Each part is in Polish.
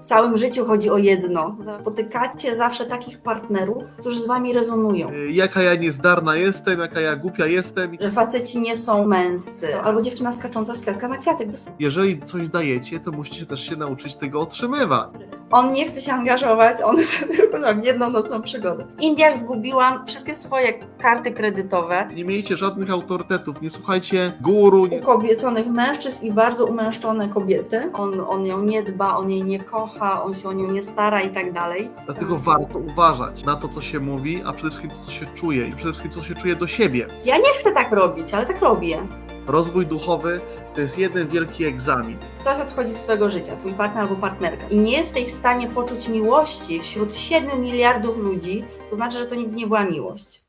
W całym życiu chodzi o jedno. Spotykacie zawsze takich partnerów, którzy z wami rezonują. Jaka ja niezdarna jestem, jaka ja głupia jestem. Że faceci nie są męscy. Albo dziewczyna skacząca z kwiatka na kwiatek. Jeżeli coś dajecie, to musicie też się nauczyć tego otrzymywać. On nie chce się angażować, on chce tylko na jedną nocną przygodę. W Indiach zgubiłam wszystkie swoje karty kredytowe. Nie miejcie żadnych autorytetów, nie słuchajcie guru. Ukobieconych mężczyzn i bardzo umężczone kobiety. On ją nie dba, on jej nie kocha, on się o nią nie stara i tak dalej. Dlatego warto uważać na to, co się mówi, a przede wszystkim to, co się czuje i przede wszystkim, co się czuje do siebie. Ja nie chcę tak robić, ale tak robię. Rozwój duchowy to jest jeden wielki egzamin. Ktoś odchodzi z swojego życia, twój partner albo partnerka, i nie jesteś w stanie poczuć miłości wśród 7 miliardów ludzi, to znaczy, że to nigdy nie była miłość.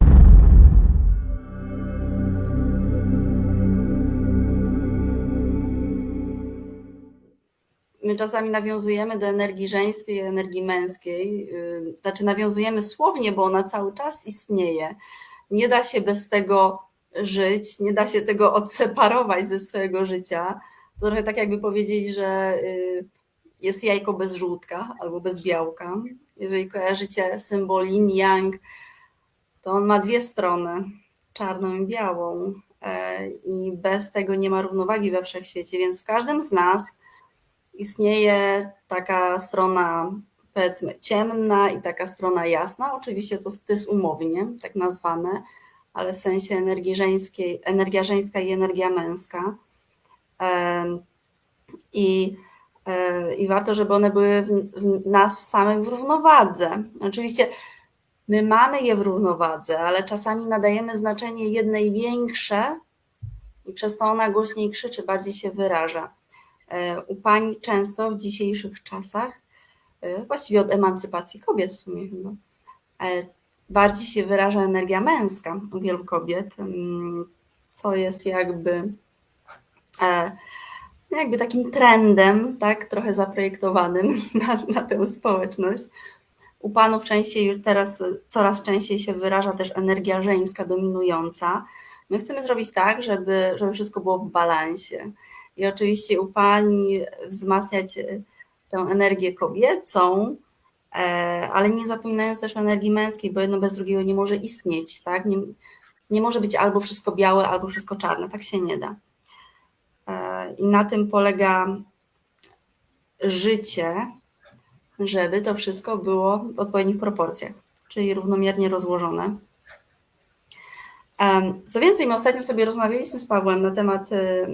My czasami nawiązujemy do energii żeńskiej i energii męskiej, znaczy nawiązujemy słownie, bo ona cały czas istnieje. Nie da się bez tego żyć, nie da się tego odseparować ze swojego życia. To trochę tak jakby powiedzieć, że jest jajko bez żółtka albo bez białka. Jeżeli kojarzycie symbol yin-yang, to on ma dwie strony, czarną i białą, i bez tego nie ma równowagi we wszechświecie, więc w każdym z nas istnieje taka strona, powiedzmy, ciemna i taka strona jasna. Oczywiście to jest umownie tak nazwane, ale w sensie energii żeńskiej, energia żeńska i energia męska. I warto, żeby one były w nas samych w równowadze. Oczywiście my mamy je w równowadze, ale czasami nadajemy znaczenie jednej większe i przez to ona głośniej krzyczy, bardziej się wyraża. U pań często w dzisiejszych czasach, właściwie od emancypacji kobiet w sumie chyba, bardziej się wyraża energia męska u wielu kobiet, co jest jakby takim trendem, tak, trochę zaprojektowanym na tę społeczność. U panów coraz częściej się wyraża też energia żeńska dominująca. My chcemy zrobić tak, żeby wszystko było w balansie. I oczywiście u pani wzmacniać tę energię kobiecą, ale nie zapominając też o energii męskiej, bo jedno bez drugiego nie może istnieć, tak? Nie może być albo wszystko białe, albo wszystko czarne, tak się nie da. I na tym polega życie, żeby to wszystko było w odpowiednich proporcjach, czyli równomiernie rozłożone. Co więcej, my ostatnio sobie rozmawialiśmy z Pawłem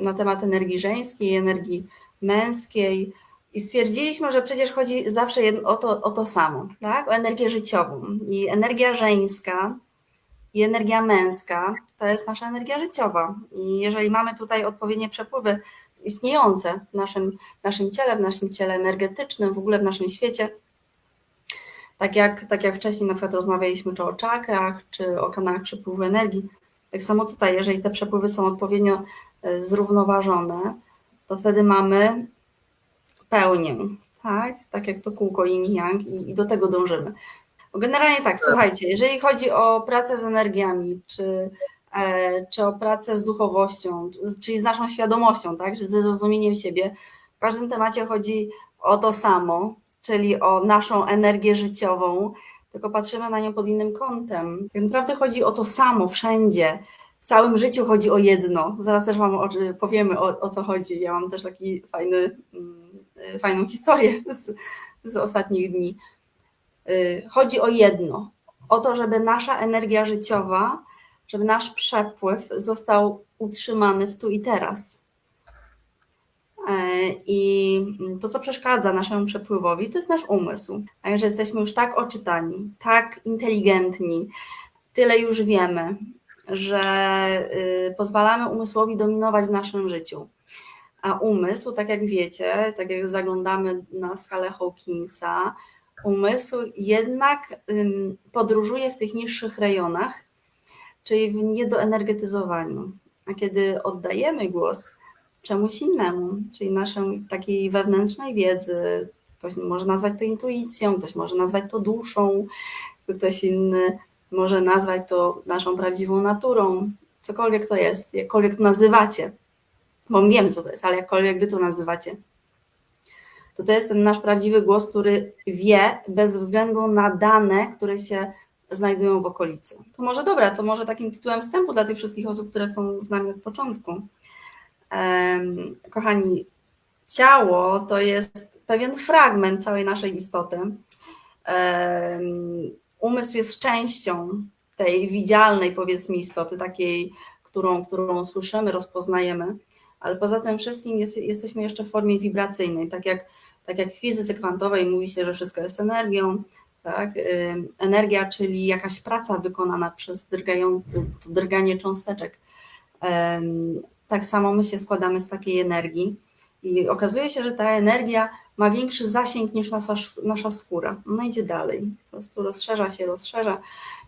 na temat energii żeńskiej, energii męskiej i stwierdziliśmy, że przecież chodzi zawsze o to samo, tak? O energię życiową. I energia żeńska i energia męska to jest nasza energia życiowa. I jeżeli mamy tutaj odpowiednie przepływy istniejące w naszym ciele energetycznym, w ogóle w naszym świecie, tak jak wcześniej na przykład rozmawialiśmy czy o czakrach, czy o kanałach przepływu energii, tak samo tutaj, jeżeli te przepływy są odpowiednio zrównoważone, to wtedy mamy pełnię, tak jak to kółko yin-yang i do tego dążymy. Bo generalnie tak, słuchajcie, jeżeli chodzi o pracę z energiami, czy o pracę z duchowością, czyli z naszą świadomością, tak, ze zrozumieniem siebie, w każdym temacie chodzi o to samo, czyli o naszą energię życiową, tylko patrzymy na nią pod innym kątem. Tak naprawdę chodzi o to samo wszędzie. W całym życiu chodzi o jedno. Zaraz też Wam powiemy o co chodzi. Ja mam też taki fajną historię z ostatnich dni. Chodzi o jedno. O to, żeby nasza energia życiowa, żeby nasz przepływ został utrzymany w tu i teraz. I to, co przeszkadza naszemu przepływowi, to jest nasz umysł. Także jesteśmy już tak oczytani, tak inteligentni, tyle już wiemy, że pozwalamy umysłowi dominować w naszym życiu. A umysł, tak jak wiecie, tak jak zaglądamy na skalę Hawkinsa, umysł jednak podróżuje w tych niższych rejonach, czyli w niedoenergetyzowaniu. A kiedy oddajemy głos czemuś innemu, czyli naszej takiej wewnętrznej wiedzy, ktoś może nazwać to intuicją, ktoś może nazwać to duszą, ktoś inny może nazwać to naszą prawdziwą naturą, cokolwiek to jest, jakkolwiek to nazywacie, bo wiem, co to jest, ale jakkolwiek wy to nazywacie. to jest ten nasz prawdziwy głos, który wie bez względu na dane, które się znajdują w okolicy. To może dobra, to może takim tytułem wstępu dla tych wszystkich osób, które są z nami od początku. Kochani, ciało to jest pewien fragment całej naszej istoty. Umysł jest częścią tej widzialnej, powiedzmy, istoty, takiej, którą słyszymy, rozpoznajemy, ale poza tym wszystkim jesteśmy jeszcze w formie wibracyjnej, tak jak w fizyce kwantowej mówi się, że wszystko jest energią, tak? Energia, czyli jakaś praca wykonana przez drganie cząsteczek. Tak samo my się składamy z takiej energii i okazuje się, że ta energia ma większy zasięg niż nasza skóra. Ona idzie dalej, po prostu rozszerza się.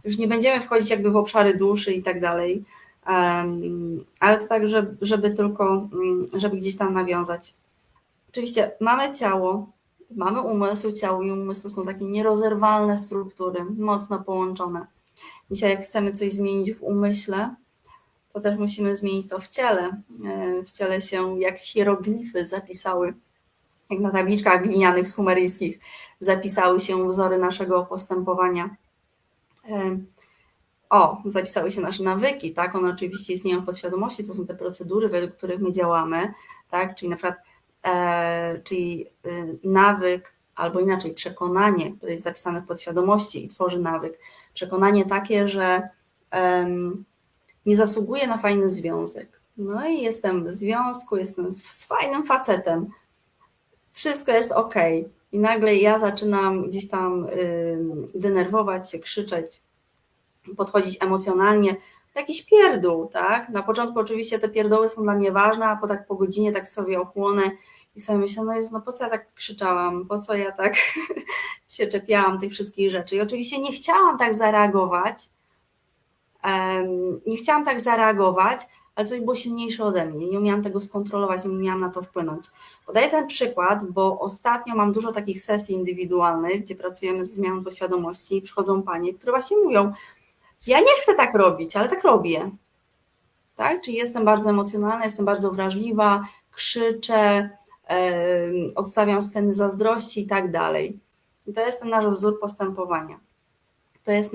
Już nie będziemy wchodzić jakby w obszary duszy i tak dalej, ale to tak, żeby gdzieś tam nawiązać. Oczywiście mamy ciało, mamy umysł, ciało i umysł są takie nierozerwalne struktury, mocno połączone. Dzisiaj jak chcemy coś zmienić w umyśle, to też musimy zmienić to w ciele. W ciele się jak hieroglify zapisały, jak na tabliczkach glinianych sumeryjskich zapisały się wzory naszego postępowania. Zapisały się nasze nawyki, tak? One oczywiście istnieją w podświadomości, to są te procedury, według których my działamy, tak? Czyli na przykład nawyk, albo inaczej przekonanie, które jest zapisane w podświadomości i tworzy nawyk. Przekonanie takie, że nie zasługuję na fajny związek. No i jestem w związku, jestem z fajnym facetem. Wszystko jest ok. I nagle ja zaczynam gdzieś tam denerwować się, krzyczeć, podchodzić emocjonalnie. Jakiś pierdół, tak? Na początku oczywiście te pierdoły są dla mnie ważne, a po godzinie tak sobie ochłonę i sobie myślę, po co ja tak krzyczałam, po co ja tak się czepiałam tych wszystkich rzeczy. I oczywiście nie chciałam tak zareagować, ale coś było silniejsze ode mnie. Nie umiałam tego skontrolować, nie umiałam na to wpłynąć. Podaję ten przykład, bo ostatnio mam dużo takich sesji indywidualnych, gdzie pracujemy z zmianą podświadomości i przychodzą panie, które właśnie mówią, ja nie chcę tak robić, ale tak robię. Tak? Czyli jestem bardzo emocjonalna, jestem bardzo wrażliwa, krzyczę, odstawiam sceny zazdrości i tak dalej. I to jest ten nasz wzór postępowania. To jest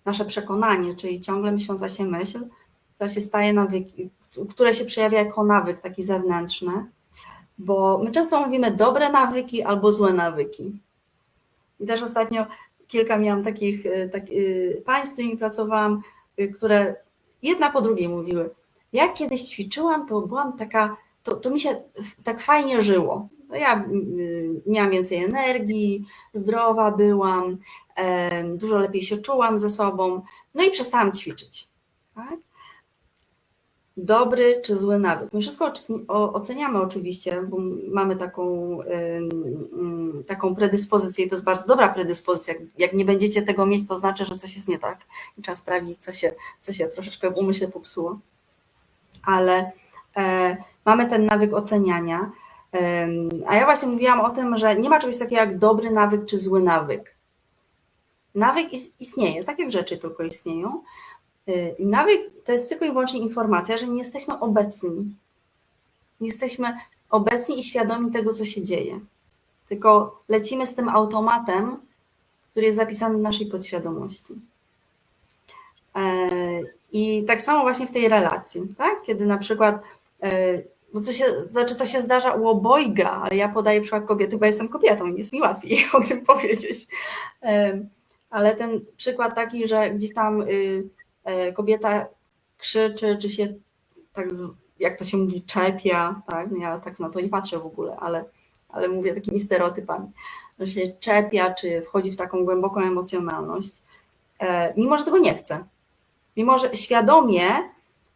nasze przekonanie, czyli ciągle myśląca się myśl, która się staje nawykiem, które się przejawia jako nawyk taki zewnętrzny, bo my często mówimy dobre nawyki albo złe nawyki. I też ostatnio kilka miałam takich pań, z którymi pracowałam, które jedna po drugiej mówiły, jak kiedyś ćwiczyłam, to byłam taka, to mi się tak fajnie żyło. No ja miałam więcej energii, zdrowa byłam, dużo lepiej się czułam ze sobą, no i przestałam ćwiczyć. Tak? Dobry czy zły nawyk. My wszystko oceniamy oczywiście, bo mamy taką predyspozycję i to jest bardzo dobra predyspozycja. Jak nie będziecie tego mieć, to znaczy, że coś jest nie tak i trzeba sprawdzić, co się troszeczkę w umyśle popsuło. Ale mamy ten nawyk oceniania, a ja właśnie mówiłam o tym, że nie ma czegoś takiego jak dobry nawyk czy zły nawyk. Nawyk istnieje, tak jak rzeczy tylko istnieją. Nawyk to jest tylko i wyłącznie informacja, że nie jesteśmy obecni. Nie jesteśmy obecni i świadomi tego, co się dzieje. Tylko lecimy z tym automatem, który jest zapisany w naszej podświadomości. I tak samo właśnie w tej relacji, tak? Kiedy na przykład, bo to się zdarza u obojga, ale ja podaję przykład kobiety, bo jestem kobietą i jest mi łatwiej o tym powiedzieć. Ale ten przykład taki, że gdzieś tam kobieta krzyczy, czy się tak, jak to się mówi, czepia, tak? Ja tak na to nie patrzę w ogóle, ale mówię takimi stereotypami, że się czepia, czy wchodzi w taką głęboką emocjonalność, mimo że tego nie chce. Mimo że świadomie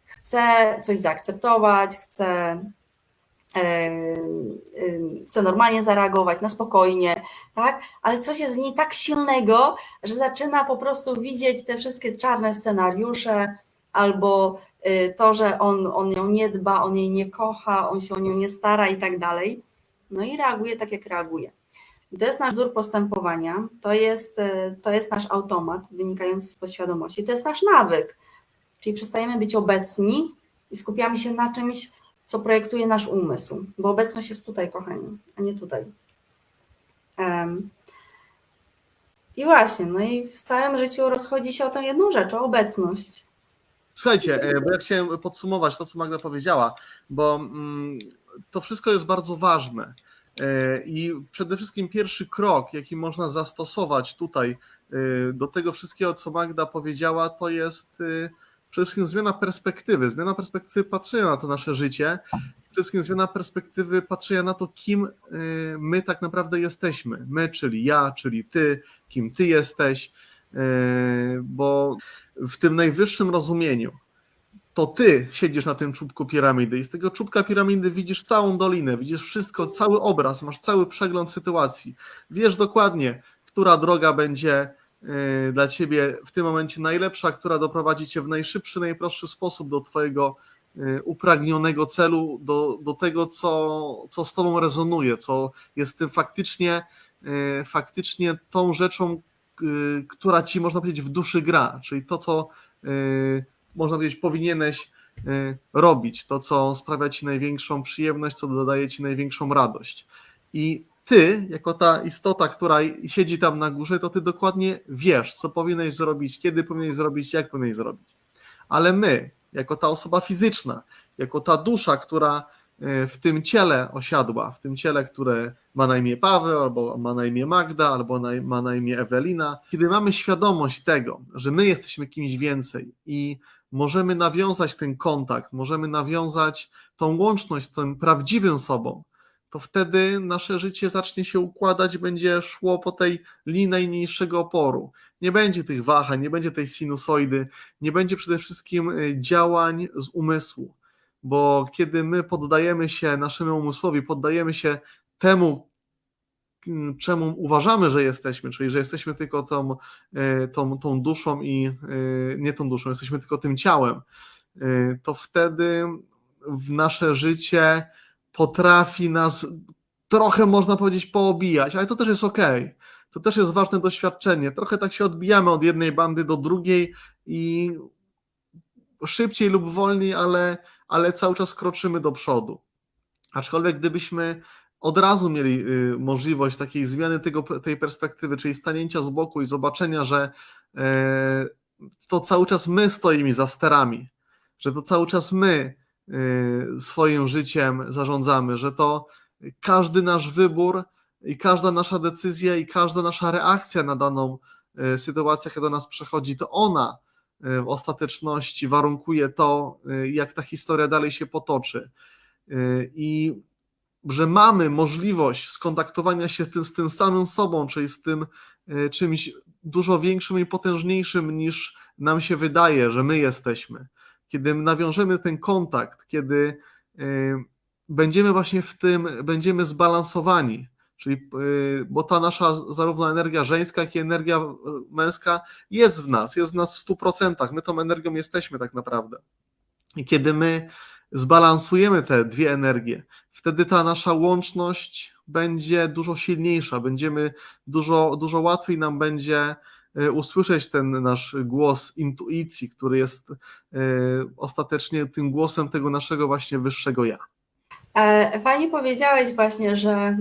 chce coś zaakceptować, chce normalnie zareagować, na spokojnie, tak? Ale coś jest w niej tak silnego, że zaczyna po prostu widzieć te wszystkie czarne scenariusze, albo to, że on ją nie dba, on jej nie kocha, on się o nią nie stara i tak dalej. No i reaguje tak, jak reaguje. To jest nasz wzór postępowania, to jest nasz automat wynikający z podświadomości, to jest nasz nawyk, czyli przestajemy być obecni i skupiamy się na czymś, co projektuje nasz umysł, bo obecność jest tutaj, kochani, a nie tutaj. I właśnie, no i w całym życiu rozchodzi się o tę jedną rzecz, o obecność. Słuchajcie, bo ja chciałem podsumować to, co Magda powiedziała, bo to wszystko jest bardzo ważne. I przede wszystkim pierwszy krok, jaki można zastosować tutaj do tego wszystkiego, co Magda powiedziała, to jest przede wszystkim zmiana perspektywy patrzenia na to nasze życie, przede wszystkim zmiana perspektywy patrzenia na to, kim my tak naprawdę jesteśmy. My, czyli ja, czyli ty, kim ty jesteś, bo w tym najwyższym rozumieniu to ty siedzisz na tym czubku piramidy i z tego czubka piramidy widzisz całą dolinę, widzisz wszystko, cały obraz, masz cały przegląd sytuacji. Wiesz dokładnie, która droga będzie dla ciebie w tym momencie najlepsza, która doprowadzi cię w najszybszy, najprostszy sposób do twojego upragnionego celu, do tego, co z tobą rezonuje, co jest tym faktycznie tą rzeczą, która ci, można powiedzieć, w duszy gra, czyli to, co można powiedzieć, powinieneś robić, to, co sprawia ci największą przyjemność, co dodaje ci największą radość. I ty, jako ta istota, która siedzi tam na górze, to ty dokładnie wiesz, co powinieneś zrobić, kiedy powinieneś zrobić, jak powinieneś zrobić. Ale my, jako ta osoba fizyczna, jako ta dusza, która w tym ciele osiadła, w tym ciele, które ma na imię Paweł, albo ma na imię Magda, albo ma na imię Ewelina, kiedy mamy świadomość tego, że my jesteśmy kimś więcej i możemy nawiązać ten kontakt, możemy nawiązać tą łączność z tym prawdziwym sobą, to wtedy nasze życie zacznie się układać, będzie szło po tej linii najmniejszego oporu. Nie będzie tych wahań, nie będzie tej sinusoidy, nie będzie przede wszystkim działań z umysłu, bo kiedy my poddajemy się naszemu umysłowi, poddajemy się temu, czemu uważamy, że jesteśmy, czyli że jesteśmy tylko tą duszą i nie tą duszą, jesteśmy tylko tym ciałem, to wtedy w nasze życie potrafi nas trochę, można powiedzieć, poobijać, ale to też jest okej. To też jest ważne doświadczenie. Trochę tak się odbijamy od jednej bandy do drugiej i szybciej lub wolniej, ale cały czas kroczymy do przodu. Aczkolwiek gdybyśmy od razu mieli możliwość takiej zmiany tej perspektywy, czyli stanięcia z boku i zobaczenia, że to cały czas my stoimy za sterami, że to cały czas my swoim życiem zarządzamy, że to każdy nasz wybór i każda nasza decyzja i każda nasza reakcja na daną sytuację, jaka do nas przechodzi, to ona w ostateczności warunkuje to, jak ta historia dalej się potoczy. I że mamy możliwość skontaktowania się z tym samym sobą, czyli z tym czymś dużo większym i potężniejszym niż nam się wydaje, że my jesteśmy. Kiedy nawiążemy ten kontakt, kiedy będziemy właśnie w tym, będziemy zbalansowani, czyli, bo ta nasza zarówno energia żeńska, jak i energia męska jest w nas w 100%, my tą energią jesteśmy tak naprawdę. I kiedy my zbalansujemy te dwie energie, wtedy ta nasza łączność będzie dużo silniejsza, dużo łatwiej nam będzie usłyszeć ten nasz głos intuicji, który jest ostatecznie tym głosem tego naszego właśnie wyższego ja. Fajnie powiedziałeś właśnie, że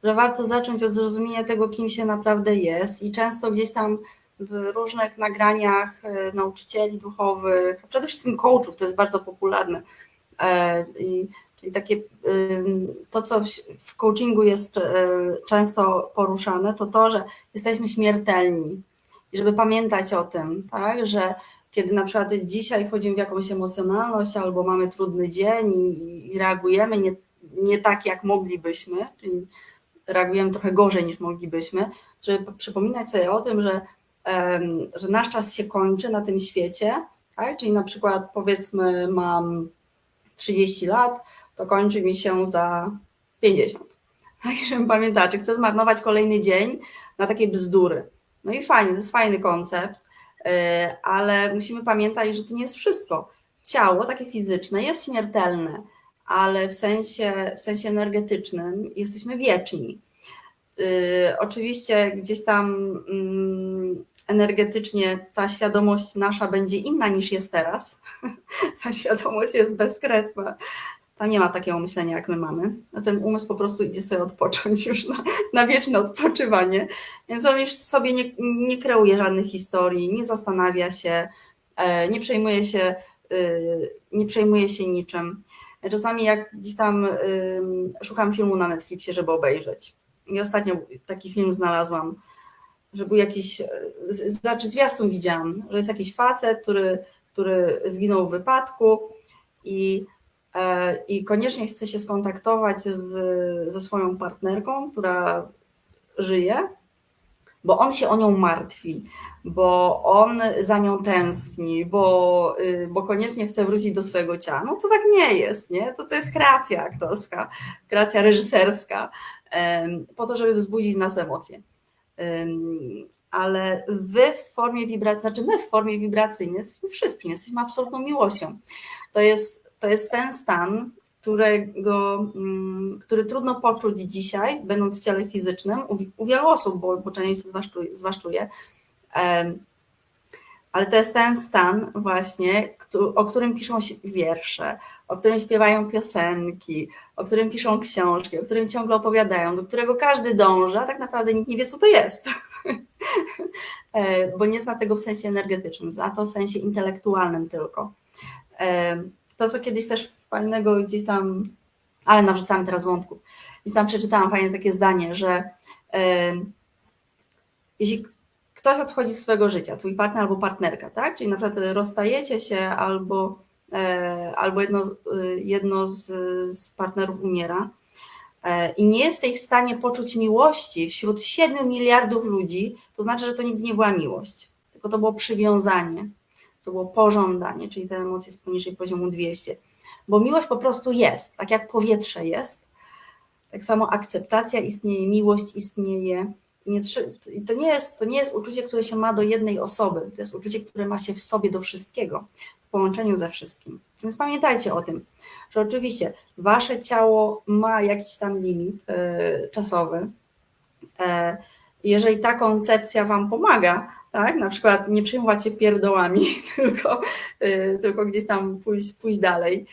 warto zacząć od zrozumienia tego, kim się naprawdę jest i często gdzieś tam w różnych nagraniach nauczycieli duchowych, przede wszystkim coachów, to jest bardzo popularne, czyli takie to, co w coachingu jest często poruszane, to, że jesteśmy śmiertelni i żeby pamiętać o tym, tak, że kiedy na przykład dzisiaj wchodzimy w jakąś emocjonalność albo mamy trudny dzień i reagujemy nie tak, jak moglibyśmy, czyli reagujemy trochę gorzej niż moglibyśmy, żeby przypominać sobie o tym, że nasz czas się kończy na tym świecie, tak? Czyli na przykład powiedzmy mam 30 lat, to kończy mi się za 50. Tak, żebym pamiętała, czy chcę zmarnować kolejny dzień na takie bzdury. No i fajnie, to jest fajny koncept, ale musimy pamiętać, że to nie jest wszystko. Ciało takie fizyczne jest śmiertelne, ale w sensie energetycznym jesteśmy wieczni. Oczywiście gdzieś tam energetycznie ta świadomość nasza będzie inna niż jest teraz. Ta świadomość jest bezkresna, Tam nie ma takiego myślenia, jak my mamy. A ten umysł po prostu idzie sobie odpocząć już na wieczne odpoczywanie. Więc on już sobie nie kreuje żadnych historii, nie zastanawia się, nie przejmuje się niczym. Czasami jak gdzieś tam szukam filmu na Netflixie, żeby obejrzeć. I ostatnio taki film znalazłam, że był jakiś, znaczy zwiastun widziałam, że jest jakiś facet, który zginął w wypadku i koniecznie chce się skontaktować ze swoją partnerką, która żyje, bo on się o nią martwi, bo on za nią tęskni, bo koniecznie chce wrócić do swojego ciała. No to tak nie jest, nie? To jest kreacja aktorska, kreacja reżyserska, po to, żeby wzbudzić w nas emocje. Ale wy w formie wibracji, znaczy my w formie wibracyjnej jesteśmy wszystkim, jesteśmy absolutną miłością. To jest ten stan, który trudno poczuć dzisiaj, będąc w ciele fizycznym, u wielu osób, bo część z was czuje, ale to jest ten stan właśnie, o którym piszą się wiersze, o którym śpiewają piosenki, o którym piszą książki, o którym ciągle opowiadają, do którego każdy dąży, a tak naprawdę nikt nie wie, co to jest, bo nie zna tego w sensie energetycznym, zna to w sensie intelektualnym tylko. To, co kiedyś też fajnego gdzieś tam, ale nawrzucamy teraz wątków, gdzieś tam przeczytałam fajne takie zdanie, że jeśli ktoś odchodzi z swojego życia, twój partner albo partnerka, tak? Czyli na przykład rozstajecie się albo jedno z partnerów umiera i nie jesteś w stanie poczuć miłości wśród 7 miliardów ludzi, to znaczy, że to nigdy nie była miłość, tylko to było przywiązanie, to było pożądanie, czyli te emocje z poniżej poziomu 200. Bo miłość po prostu jest, tak jak powietrze jest, tak samo akceptacja istnieje, miłość istnieje. I to nie jest uczucie, które się ma do jednej osoby, to jest uczucie, które ma się w sobie do wszystkiego, w połączeniu ze wszystkim. Więc pamiętajcie o tym, że oczywiście wasze ciało ma jakiś tam limit czasowy. Jeżeli ta koncepcja wam pomaga, tak, na przykład nie przejmować się pierdołami, tylko gdzieś tam pójść dalej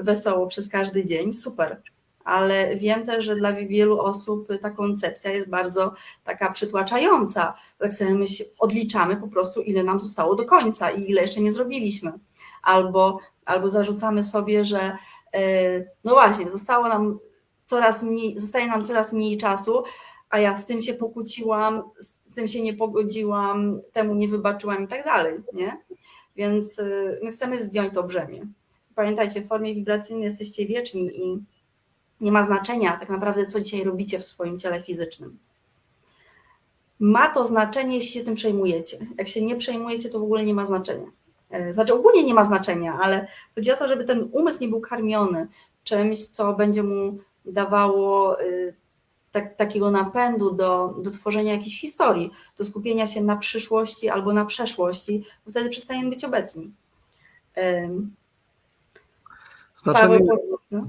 wesoło przez każdy dzień, super. Ale wiem też, że dla wielu osób ta koncepcja jest bardzo taka przytłaczająca. Tak sobie odliczamy po prostu, ile nam zostało do końca i ile jeszcze nie zrobiliśmy. Albo zarzucamy sobie, że no właśnie, zostaje nam coraz mniej czasu, a ja z tym się pokłóciłam, z tym się nie pogodziłam, temu nie wybaczyłam i tak dalej, nie? Więc my chcemy zdjąć to brzemię. Pamiętajcie, w formie wibracyjnej jesteście wieczni i nie ma znaczenia tak naprawdę, co dzisiaj robicie w swoim ciele fizycznym. Ma to znaczenie, jeśli się tym przejmujecie. Jak się nie przejmujecie, to w ogóle nie ma znaczenia. Znaczy ogólnie nie ma znaczenia, ale chodzi o to, żeby ten umysł nie był karmiony czymś, co będzie mu dawało takiego napędu do tworzenia jakiejś historii, do skupienia się na przyszłości albo na przeszłości, bo wtedy przestajemy być obecni.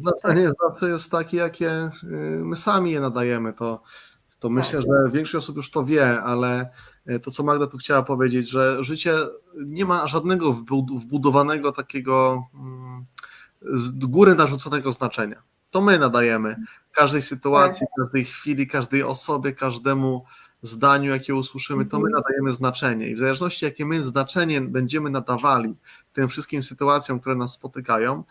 Znaczenie zawsze jest takie, jakie my sami je nadajemy. To myślę, że większość osób już to wie, ale to, co Magda tu chciała powiedzieć, że życie nie ma żadnego wbudowanego takiego z góry narzuconego znaczenia. To my nadajemy każdej sytuacji, każdej chwili, każdej osobie, każdemu zdaniu, jakie usłyszymy, to my nadajemy znaczenie i w zależności, jakie my znaczenie będziemy nadawali tym wszystkim sytuacjom, które nas spotykają,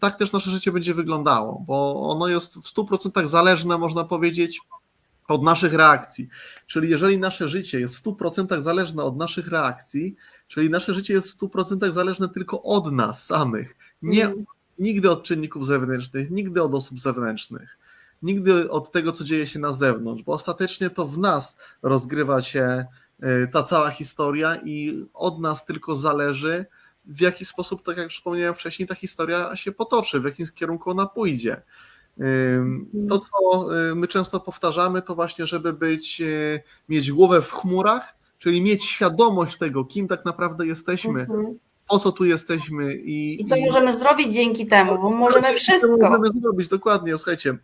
tak też nasze życie będzie wyglądało, bo ono jest w 100% zależne, można powiedzieć, od naszych reakcji. Czyli jeżeli nasze życie jest w 100% zależne od naszych reakcji, czyli nasze życie jest w 100% zależne tylko od nas samych, nigdy od czynników zewnętrznych, nigdy od osób zewnętrznych, nigdy od tego, co dzieje się na zewnątrz, bo ostatecznie to w nas rozgrywa się ta cała historia i od nas tylko zależy, w jaki sposób, tak jak już wspomniałem wcześniej, ta historia się potoczy, w jakim kierunku ona pójdzie. To, co my często powtarzamy, to właśnie, żeby mieć głowę w chmurach, czyli mieć świadomość tego, kim tak naprawdę jesteśmy, po co tu jesteśmy i co możemy zrobić dzięki temu, bo możemy wszystko. Co możemy zrobić, dokładnie, słuchajcie,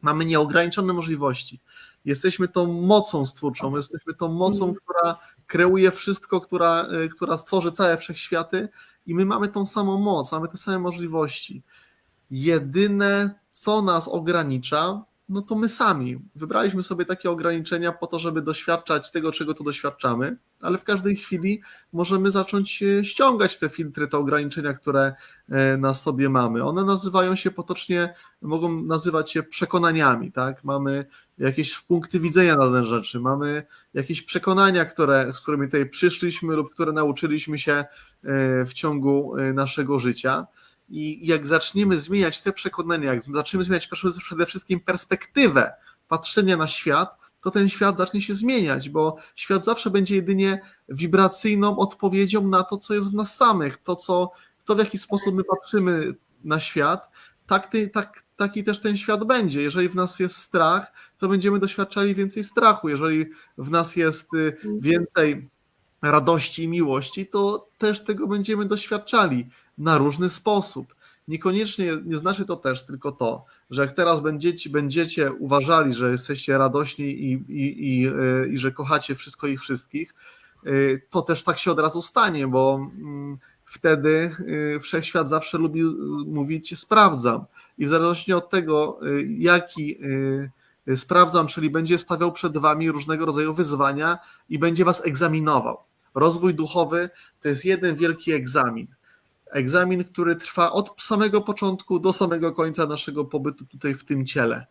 mamy nieograniczone możliwości. Jesteśmy tą mocą stwórczą, jesteśmy tą mocą, która kreuje wszystko, która stworzy całe wszechświaty i my mamy tą samą moc, mamy te same możliwości. Jedyne, co nas ogranicza, no to my sami. Wybraliśmy sobie takie ograniczenia po to, żeby doświadczać tego, czego tu doświadczamy, ale w każdej chwili możemy zacząć ściągać te filtry, te ograniczenia, które na sobie mamy. One nazywają się potocznie, mogą nazywać się przekonaniami, tak? Mamy jakieś punkty widzenia na dane rzeczy, mamy jakieś przekonania, z którymi tutaj przyszliśmy lub które nauczyliśmy się w ciągu naszego życia. I jak zaczniemy zmieniać te przekonania, jak zaczniemy zmieniać przede wszystkim perspektywę patrzenia na świat, to ten świat zacznie się zmieniać, bo świat zawsze będzie jedynie wibracyjną odpowiedzią na to, co jest w nas samych, to w jaki sposób my patrzymy na świat, taki też ten świat będzie. Jeżeli w nas jest strach, to będziemy doświadczali więcej strachu. Jeżeli w nas jest więcej radości i miłości, to też tego będziemy doświadczali na różny sposób. Niekoniecznie nie znaczy to też tylko to, że jak teraz będziecie uważali, że jesteście radośni i że kochacie wszystko i wszystkich, to też tak się od razu stanie, bo wtedy wszechświat zawsze lubi mówić sprawdzam i w zależności od tego, jaki sprawdzam, czyli będzie stawiał przed wami różnego rodzaju wyzwania i będzie was egzaminował. Rozwój duchowy to jest jeden wielki egzamin. Egzamin, który trwa od samego początku do samego końca naszego pobytu tutaj w tym ciele.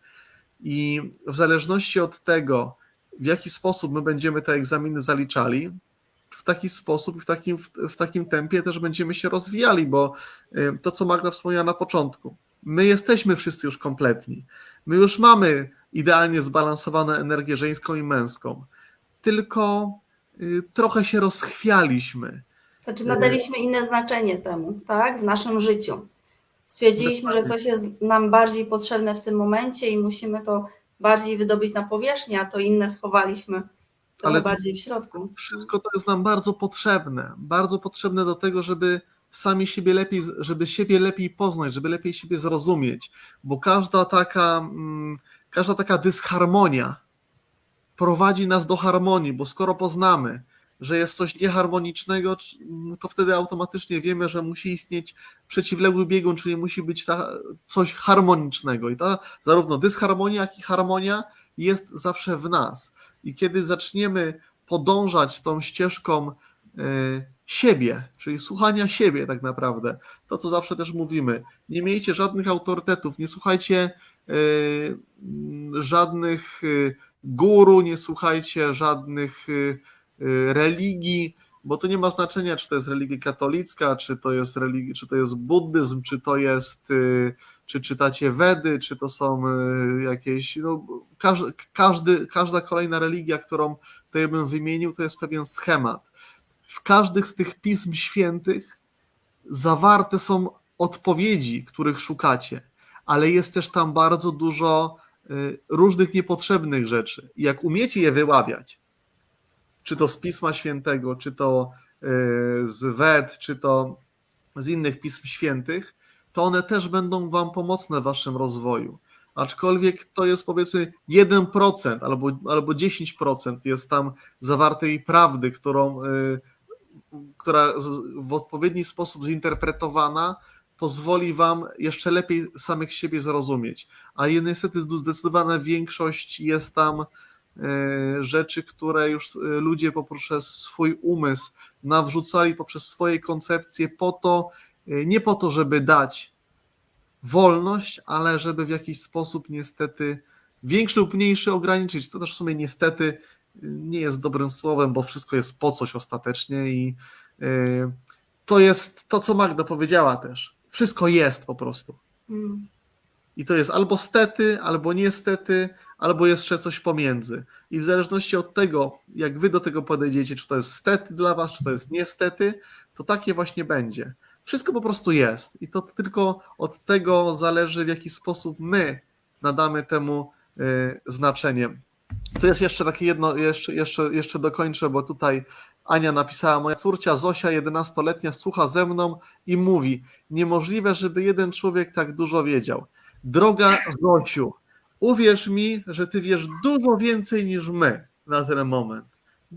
I w zależności od tego, w jaki sposób my będziemy te egzaminy zaliczali, w taki sposób, w takim tempie też będziemy się rozwijali, bo to, co Magda wspomniała na początku, my jesteśmy wszyscy już kompletni. My już mamy idealnie zbalansowaną energię żeńską i męską, tylko trochę się rozchwialiśmy. Znaczy nadaliśmy inne znaczenie temu, tak, w naszym życiu. Stwierdziliśmy, że coś jest nam bardziej potrzebne w tym momencie i musimy to bardziej wydobyć na powierzchnię, a to inne schowaliśmy trochę bardziej w środku. Wszystko to jest nam bardzo potrzebne do tego, żeby sami siebie lepiej poznać, żeby lepiej siebie zrozumieć, bo każda taka dysharmonia prowadzi nas do harmonii, bo skoro poznamy, że jest coś nieharmonicznego, to wtedy automatycznie wiemy, że musi istnieć przeciwległy biegun, czyli musi być coś harmonicznego. I zarówno dysharmonia, jak i harmonia jest zawsze w nas. I kiedy zaczniemy podążać tą ścieżką siebie, czyli słuchania siebie tak naprawdę, to co zawsze też mówimy, nie miejcie żadnych autorytetów, nie słuchajcie żadnych guru, nie słuchajcie żadnych religii, bo to nie ma znaczenia, czy to jest religia katolicka, czy to jest buddyzm, czy czytacie Wedy, czy to są jakieś, każda kolejna religia, którą tutaj bym wymienił, to jest pewien schemat. W każdych z tych pism świętych zawarte są odpowiedzi, których szukacie, ale jest też tam bardzo dużo różnych niepotrzebnych rzeczy. I jak umiecie je wyławiać, czy to z Pisma Świętego, czy to z Wed, czy to z innych Pism Świętych, to one też będą wam pomocne w waszym rozwoju. Aczkolwiek to jest powiedzmy 1% albo 10% jest tam zawartej prawdy, która w odpowiedni sposób zinterpretowana pozwoli wam jeszcze lepiej samych siebie zrozumieć. A niestety zdecydowana większość jest tam rzeczy, które już ludzie poprzez swój umysł nawrzucali, poprzez swoje koncepcje nie po to, żeby dać wolność, ale żeby w jakiś sposób niestety większy lub mniejszy ograniczyć. To też w sumie niestety nie jest dobrym słowem, bo wszystko jest po coś ostatecznie i to jest to, co Magda powiedziała też. Wszystko jest po prostu. I to jest albo stety, albo niestety, albo jeszcze coś pomiędzy. I w zależności od tego, jak wy do tego podejdziecie, czy to jest stety dla was, czy to jest niestety, to takie właśnie będzie. Wszystko po prostu jest. I to tylko od tego zależy, w jaki sposób my nadamy temu znaczenie. To jest jeszcze takie jedno, jeszcze dokończę, bo tutaj Ania napisała, moja córcia Zosia, 11-letnia, słucha ze mną i mówi, niemożliwe, żeby jeden człowiek tak dużo wiedział. Droga Zosiu, uwierz mi, że ty wiesz dużo więcej niż my na ten moment.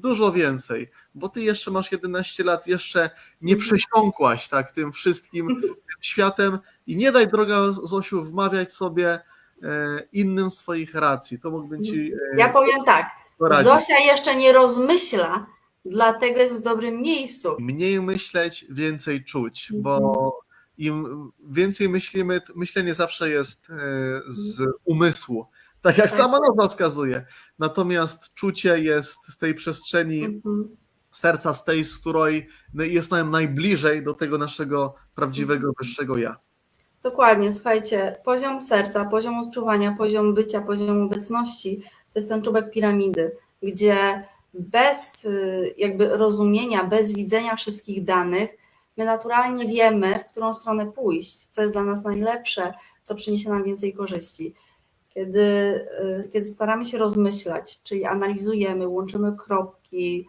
dużo więcej, bo ty jeszcze masz 11 lat, jeszcze nie przesiąkłaś tak tym wszystkim światem i nie daj, droga Zosiu, wmawiać sobie innym swoich racji. To mógłbym ci Ja powiem tak, poradzić. Zosia jeszcze nie rozmyśla, dlatego jest w dobrym miejscu. Mniej myśleć, więcej czuć, bo im więcej myślimy, myślenie zawsze jest z umysłu, tak jak sama nazwa wskazuje. Natomiast czucie jest z tej przestrzeni serca, z tej, z której jest nam najbliżej do tego naszego prawdziwego, wyższego ja. Dokładnie, słuchajcie, poziom serca, poziom odczuwania, poziom bycia, poziom obecności to jest ten czubek piramidy, gdzie bez jakby rozumienia, bez widzenia wszystkich danych, my naturalnie wiemy, w którą stronę pójść, co jest dla nas najlepsze, co przyniesie nam więcej korzyści. Kiedy staramy się rozmyślać, czyli analizujemy, łączymy kropki,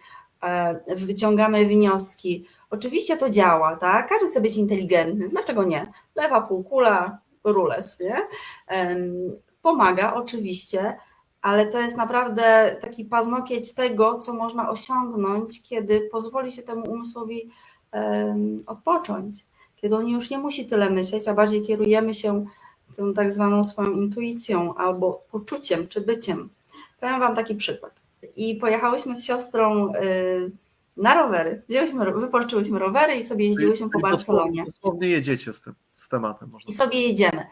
wyciągamy wnioski, oczywiście to działa, tak? Każdy chce być inteligentny, dlaczego nie? Lewa półkula, rules, nie? Pomaga oczywiście, ale to jest naprawdę taki paznokieć tego, co można osiągnąć, kiedy pozwoli się temu umysłowi odpocząć, kiedy on już nie musi tyle myśleć, a bardziej kierujemy się tą tak zwaną swoją intuicją albo poczuciem czy byciem. Powiem Wam taki przykład. I pojechałyśmy z siostrą na rowery. Wypożyczyłyśmy rowery i sobie jeździłyśmy po Barcelonie. Dosłownie jedziecie z tematem. I sobie jedziemy.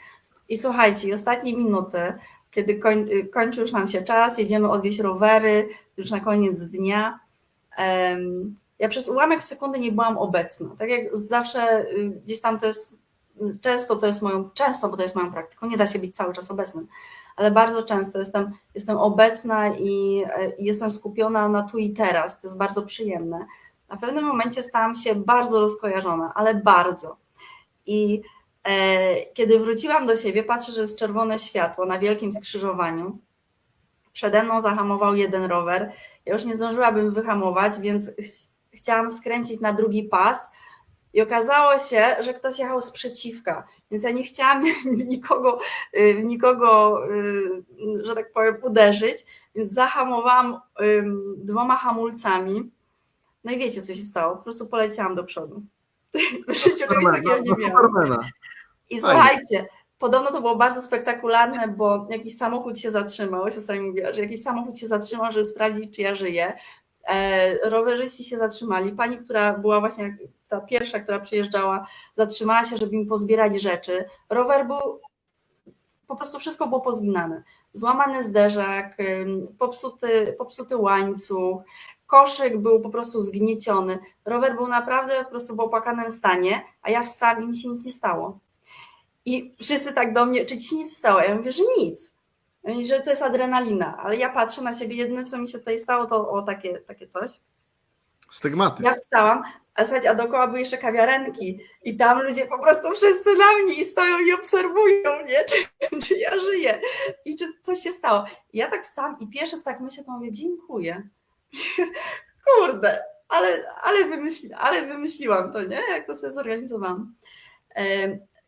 I słuchajcie, ostatnie minuty, kiedy kończy już nam się czas, jedziemy odwieźć rowery, już na koniec dnia. Ja przez ułamek sekundy nie byłam obecna. Tak jak zawsze gdzieś tam to jest, często, bo to jest moją praktyką, nie da się być cały czas obecnym, ale bardzo często jestem obecna i jestem skupiona na tu i teraz, to jest bardzo przyjemne. A w pewnym momencie stałam się bardzo rozkojarzona, ale bardzo. I kiedy wróciłam do siebie, patrzę, że jest czerwone światło na wielkim skrzyżowaniu. Przede mną zahamował jeden rower. Ja już nie zdążyłabym wyhamować, więc chciałam skręcić na drugi pas i okazało się, że ktoś jechał sprzeciwka, więc ja nie chciałam nikogo, że tak powiem, uderzyć, więc zahamowałam 2 hamulcami. No i wiecie, co się stało? Po prostu poleciałam do przodu. W życiu czegoś takiego nie miałam. I słuchajcie, podobno to było bardzo spektakularne, bo jakiś samochód się zatrzymał, siostra mi mówiła, że jakiś samochód się zatrzymał, żeby sprawdzić, czy ja żyję. Rowerzyści się zatrzymali. Pani, która była właśnie ta pierwsza, która przyjeżdżała, zatrzymała się, żeby mi pozbierać rzeczy. Rower był, po prostu wszystko było pozginane. Złamany zderzak, popsuty łańcuch, koszyk był po prostu zgnieciony. Rower był naprawdę po prostu w opłakanym stanie, a ja wstałam i mi się nic nie stało. I wszyscy tak do mnie, czy ci się nic stało? Ja mówię, że nic. I że to jest adrenalina, ale ja patrzę na siebie, jedyne co mi się tutaj stało, to takie coś. Stygmaty. Ja wstałam, a słuchajcie, a dookoła były jeszcze kawiarenki i tam ludzie po prostu wszyscy na mnie i stoją i obserwują mnie, czy ja żyję i czy coś się stało. I ja tak wstałam i pierwsze co tak myślę, to mówię, dziękuję. Kurde, ale wymyśliłam to, nie? Jak to sobie zorganizowałam.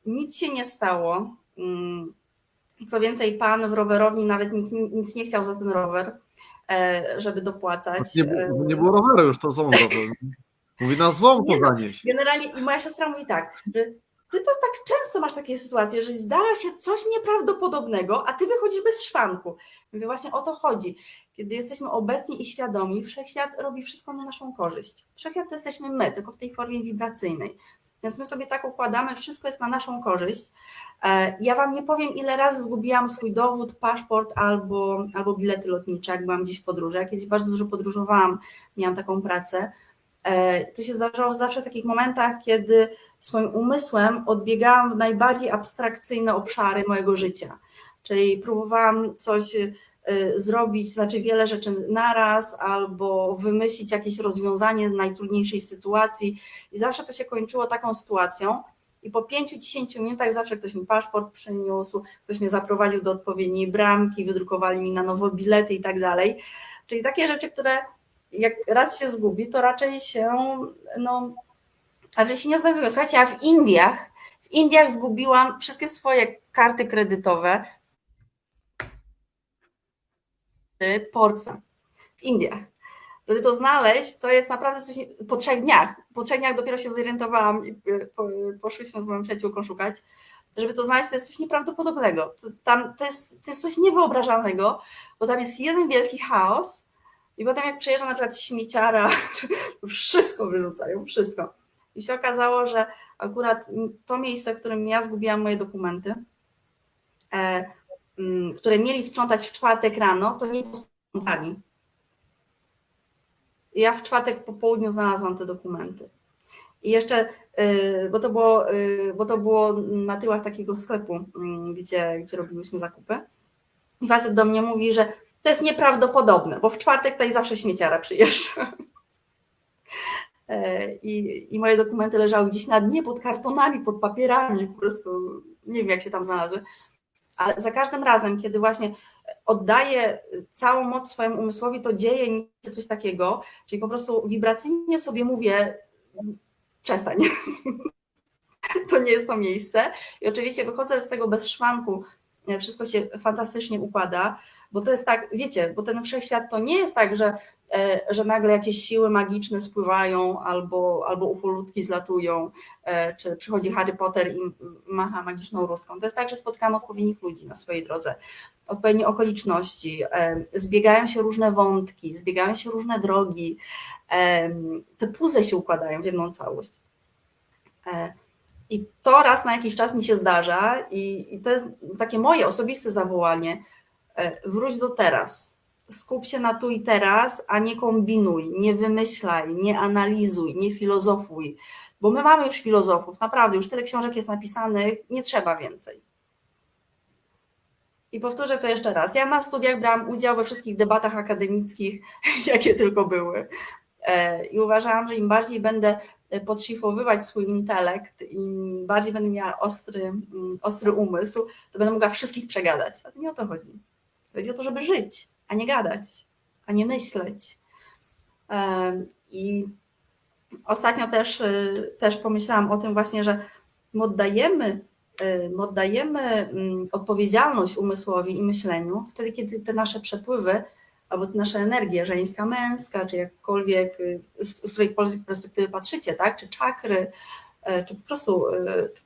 Nic się nie stało. Co więcej, pan w rowerowni nawet nic nie chciał za ten rower, żeby dopłacać. Nie było roweru już, to złą rower. Mówi, na złą to zanieść. Generalnie i moja siostra mówi tak, że ty to tak często masz takie sytuacje, że zdarza się coś nieprawdopodobnego, a ty wychodzisz bez szwanku. Mówię, właśnie o to chodzi. Kiedy jesteśmy obecni i świadomi, wszechświat robi wszystko na naszą korzyść. Wszechświat to jesteśmy my, tylko w tej formie wibracyjnej. Więc my sobie tak układamy, wszystko jest na naszą korzyść. Ja Wam nie powiem, ile razy zgubiłam swój dowód, paszport albo bilety lotnicze, jak byłam gdzieś w podróży. Ja kiedyś bardzo dużo podróżowałam, miałam taką pracę. To się zdarzało zawsze w takich momentach, kiedy swoim umysłem odbiegałam w najbardziej abstrakcyjne obszary mojego życia. Czyli próbowałam coś zrobić, znaczy wiele rzeczy naraz, albo wymyślić jakieś rozwiązanie najtrudniejszej sytuacji i zawsze to się kończyło taką sytuacją i po 5-10 minutach zawsze ktoś mi paszport przyniósł, ktoś mnie zaprowadził do odpowiedniej bramki, wydrukowali mi na nowo bilety i tak dalej. Czyli takie rzeczy, które jak raz się zgubi, to raczej się nie znajdują. Słuchajcie, ja w Indiach zgubiłam wszystkie swoje karty kredytowe, portfel w Indiach. Żeby to znaleźć, to jest naprawdę coś po 3 dniach. Po 3 dniach dopiero się zorientowałam i poszłyśmy z moją przyjaciółką szukać. Żeby to znaleźć, to jest coś nieprawdopodobnego. To jest coś niewyobrażalnego, bo tam jest jeden wielki chaos i potem jak przyjeżdża na przykład śmieciara, wszystko wyrzucają, wszystko. I się okazało, że akurat to miejsce, w którym ja zgubiłam moje dokumenty, które mieli sprzątać w czwartek rano, to nie posprzątali. Ja w czwartek po południu znalazłam te dokumenty. I jeszcze, bo to było na tyłach takiego sklepu, gdzie robiłyśmy zakupy. I facet do mnie mówi, że to jest nieprawdopodobne, bo w czwartek tutaj zawsze śmieciara przyjeżdża. I moje dokumenty leżały gdzieś na dnie pod kartonami, pod papierami, po prostu nie wiem, jak się tam znalazły. Ale za każdym razem, kiedy właśnie oddaję całą moc swojemu umysłowi, to dzieje mi się coś takiego, czyli po prostu wibracyjnie sobie mówię, przestań, to nie jest to miejsce. I oczywiście wychodzę z tego bez szwanku, wszystko się fantastycznie układa, bo to jest tak, wiecie, bo ten wszechświat to nie jest tak, że nagle jakieś siły magiczne spływają albo ufolutki zlatują, czy przychodzi Harry Potter i macha magiczną różdżką. To jest tak, że spotykamy odpowiednich ludzi na swojej drodze, odpowiednie okoliczności, zbiegają się różne wątki, zbiegają się różne drogi, te puzzle się układają w jedną całość. I to raz na jakiś czas mi się zdarza i to jest takie moje osobiste zawołanie. Wróć do teraz. Skup się na tu i teraz, a nie kombinuj, nie wymyślaj, nie analizuj, nie filozofuj. Bo my mamy już filozofów, naprawdę, już tyle książek jest napisanych, nie trzeba więcej. I powtórzę to jeszcze raz. Ja na studiach brałam udział we wszystkich debatach akademickich, jakie tylko były. I uważałam, że im bardziej będę podszlifowywać swój intelekt, im bardziej będę miała ostry umysł, to będę mogła wszystkich przegadać. A to nie o to chodzi. Chodzi o to, żeby żyć, a nie gadać, a nie myśleć. I ostatnio też pomyślałam o tym właśnie, że my oddajemy odpowiedzialność umysłowi i myśleniu wtedy, kiedy te nasze przepływy albo nasze energie żeńska, męska, czy jakkolwiek, z którejkolwiek perspektywy patrzycie, tak? Czy czakry, czy